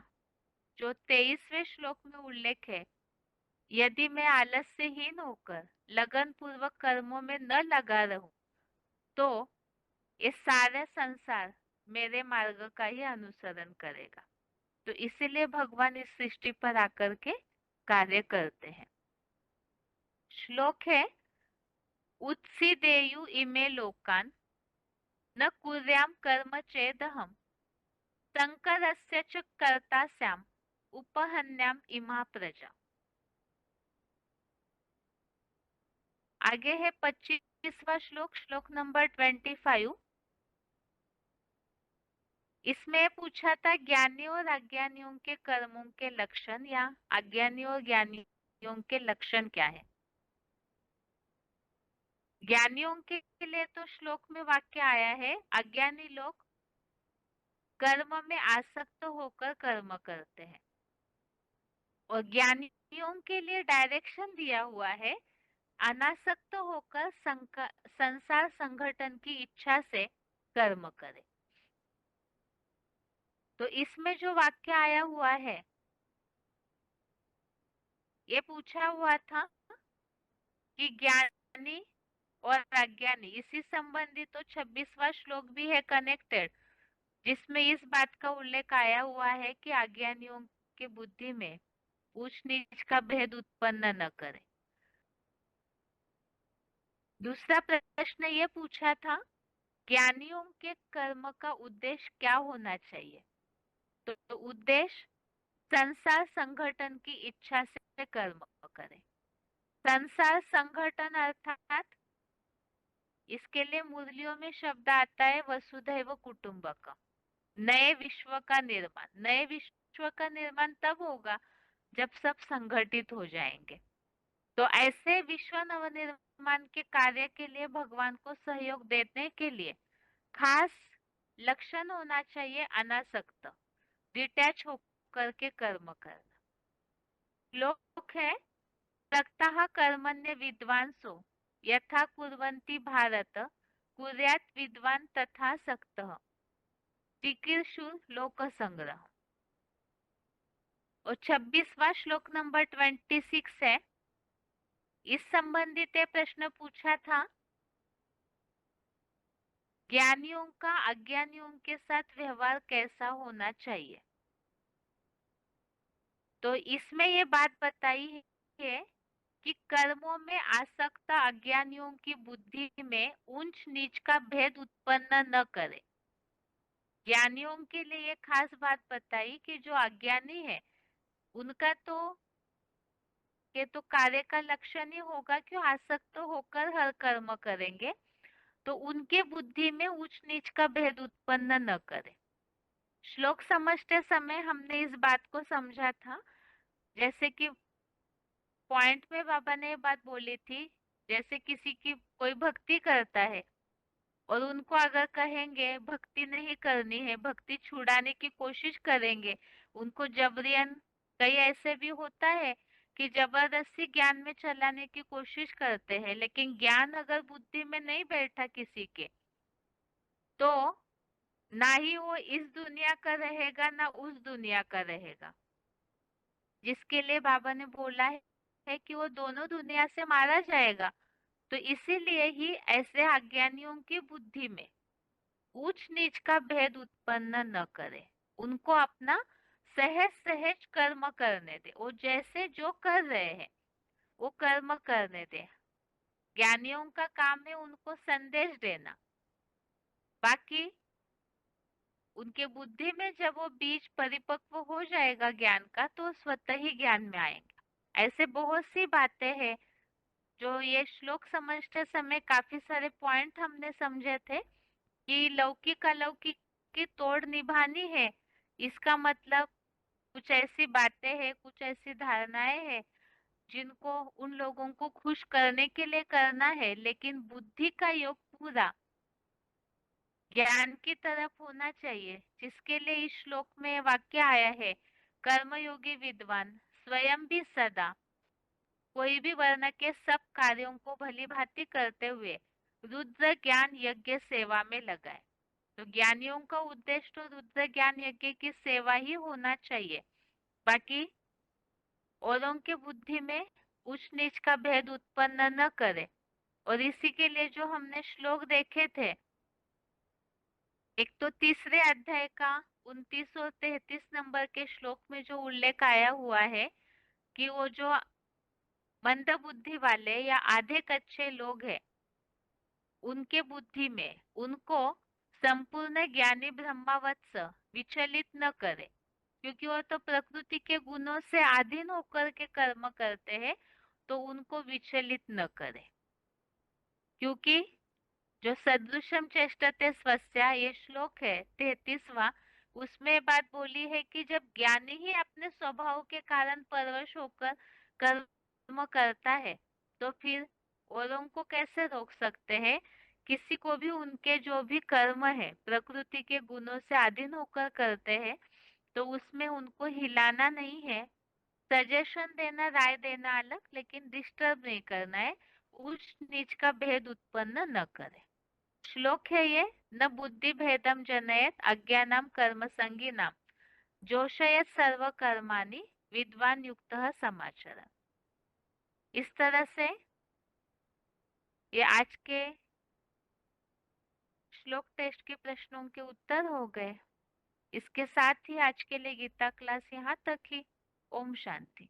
जो 23वें श्लोक में उल्लेख है, यदि मैं आलस्यहीन होकर लगन पूर्वक कर्मों में न लगा रहूं तो ये सारा संसार मेरे मार्ग का ही अनुसरण करेगा। तो इसीलिए भगवान इस सृष्टि पर आकर के कार्य करते हैं। श्लोक है, उत्सीदेयु इमे लोकान न कुर्याम कर्म चेदहम संकरस्य च कर्ता स्याम उपहन्याम इमा प्रजा। आगे है 25वां श्लोक, श्लोक नंबर 25। इसमें पूछा था ज्ञानियों और अज्ञानियों के कर्मों के लक्षण, या अज्ञानियों और ज्ञानियों के लक्षण क्या है। ज्ञानियों के लिए तो श्लोक में वाक्य आया है, अज्ञानी लोग कर्म में आसक्त होकर कर्म करते हैं, और ज्ञानियों के लिए डायरेक्शन दिया हुआ है, अनासक्त होकर संसार संगठन की इच्छा से कर्म करें। तो इसमें जो वाक्य आया हुआ है, ये पूछा हुआ था कि ज्ञानी और अज्ञानी, इसी संबंधी तो 26वां श्लोक भी है कनेक्टेड, जिसमें इस बात का उल्लेख आया हुआ है कि अज्ञानियों की बुद्धि में ऊंच नीच का भेद उत्पन्न न करे। दूसरा प्रश्न ये पूछा था, ज्ञानियों के कर्म का उद्देश्य क्या होना चाहिए। तो उद्देश्य संसार संगठन की इच्छा से कर्म करें। संसार संगठन अर्थात इसके लिए मुरलियों में शब्द आता है वसुधैव कुटुंबकम, नए विश्व का निर्माण। नए विश्व का निर्माण तब होगा जब सब संगठित हो जाएंगे। तो ऐसे विश्व नवनिर्माण के कार्य के लिए भगवान को सहयोग देने के लिए खास लक्षण होना चाहिए, अनासक्त, डिटैच होकर के कर्म करना। श्लोक है, सक्तः कर्मण्य विद्वांसो यथा कुर्वन्ति भारत कुर्यात् विद्वान तथा सक्तः चिकीर्षु लोक संग्रह। और 26वां श्लोक नंबर 26 है, इस संबंधित प्रश्न पूछा था, ज्ञानियों का अज्ञानियों के साथ व्यवहार कैसा होना चाहिए। तो इसमें ये बात बताई है कि कर्मों में आसक्त अज्ञानियों की बुद्धि में ऊंच नीच का भेद उत्पन्न न करे। ज्ञानियों के लिए ये खास बात बताई कि जो अज्ञानी है उनका तो कार्य का लक्षण ही होगा कि आसक्त होकर हर कर्म करेंगे, तो उनके बुद्धि में उच्च नीच का भेद उत्पन्न न करे। श्लोक समझते समय हमने इस बात को समझा था, जैसे कि पॉइंट में बाबा ने ये बात बोली थी, जैसे किसी की कोई भक्ति करता है और उनको अगर कहेंगे भक्ति नहीं करनी है, भक्ति छुड़ाने की कोशिश करेंगे, उनको जबरियन, कई ऐसे भी होता है कि जबरदस्ती ज्ञान में चलाने की कोशिश करते हैं, लेकिन ज्ञान अगर बुद्धि में नहीं बैठा किसी के, तो ना ही वो इस दुनिया का रहेगा ना उस दुनिया का रहेगा, जिसके लिए बाबा ने बोला है कि वो दोनों दुनिया से मारा जाएगा। तो इसीलिए ही ऐसे अज्ञानियों की बुद्धि में ऊंच नीच का भेद उत्पन्न न करे, उनको अपना सहज सहज कर्म करने दे, वो जैसे जो कर रहे हैं वो कर्म करने दे। ज्ञानियों का काम है उनको संदेश देना, बाकी उनके बुद्धि में जब वो बीज परिपक्व हो जाएगा ज्ञान का, तो स्वतः ही ज्ञान में आएंगे। ऐसे बहुत सी बातें हैं जो ये श्लोक समझते समय काफी सारे पॉइंट हमने समझे थे कि लौकिक अलौकिक की तोड़ निभानी है, इसका मतलब कुछ ऐसी बातें हैं, कुछ ऐसी धारणाएं हैं जिनको उन लोगों को खुश करने के लिए करना है, लेकिन बुद्धि का योग पूरा ज्ञान की तरफ होना चाहिए, जिसके लिए इस श्लोक में वाक्य आया है, कर्मयोगी विद्वान स्वयं भी सदा कोई भी वर्ण के सब कार्यों को भली भांति करते हुए रुद्र ज्ञान यज्ञ सेवा में लगाए। तो ज्ञानियों का उद्देश्य तो रुद्र ज्ञान यज्ञ की सेवा ही होना चाहिए। बाकी औरों के बुद्धि में उच्च नीच का भेद उत्पन्न न करे। और इसी के लिए जो हमने श्लोक देखे थे, एक तो तीसरे अध्याय का 29 और 33 नंबर के श्लोक में जो उल्लेख आया हुआ है कि वो जो मंद बुद्धि वाले या आधे कच्चे लोग हैं, उनके बुद्धि में उनको संपूर्ण ज्ञानी ब्रह्मावत्स विचलित न करे, क्योंकि वो तो प्रकृति के गुणों से अधीन होकर के कर्म करते हैं, तो उनको विचलित न करे। क्योंकि जो सदृशम चेष्टते स्वस्या ये श्लोक है 33वां, उसमें बात बोली है कि जब ज्ञानी ही अपने स्वभाव के कारण परवश होकर कर्म करता है, तो फिर औरों को कैसे रोक सकते हैं? किसी को भी उनके जो भी कर्म है प्रकृति के गुणों से अधीन होकर करते हैं, तो उसमें उनको हिलाना नहीं है, सजेशन देना, राय देना अलग, लेकिन डिस्टर्ब नहीं करना है, उच्च नीच का भेद उत्पन्न न करे। श्लोक है ये, न बुद्धि भेदम जनयत अज्ञानम कर्म संगीनाम जोशयत सर्व कर्माणि विद्वान युक्तः समाचरन्। इस तरह से ये आज के श्लोक टेस्ट के प्रश्नों के उत्तर हो गए। इसके साथ ही आज के लिए गीता क्लास यहाँ तक ही। ओम शांति।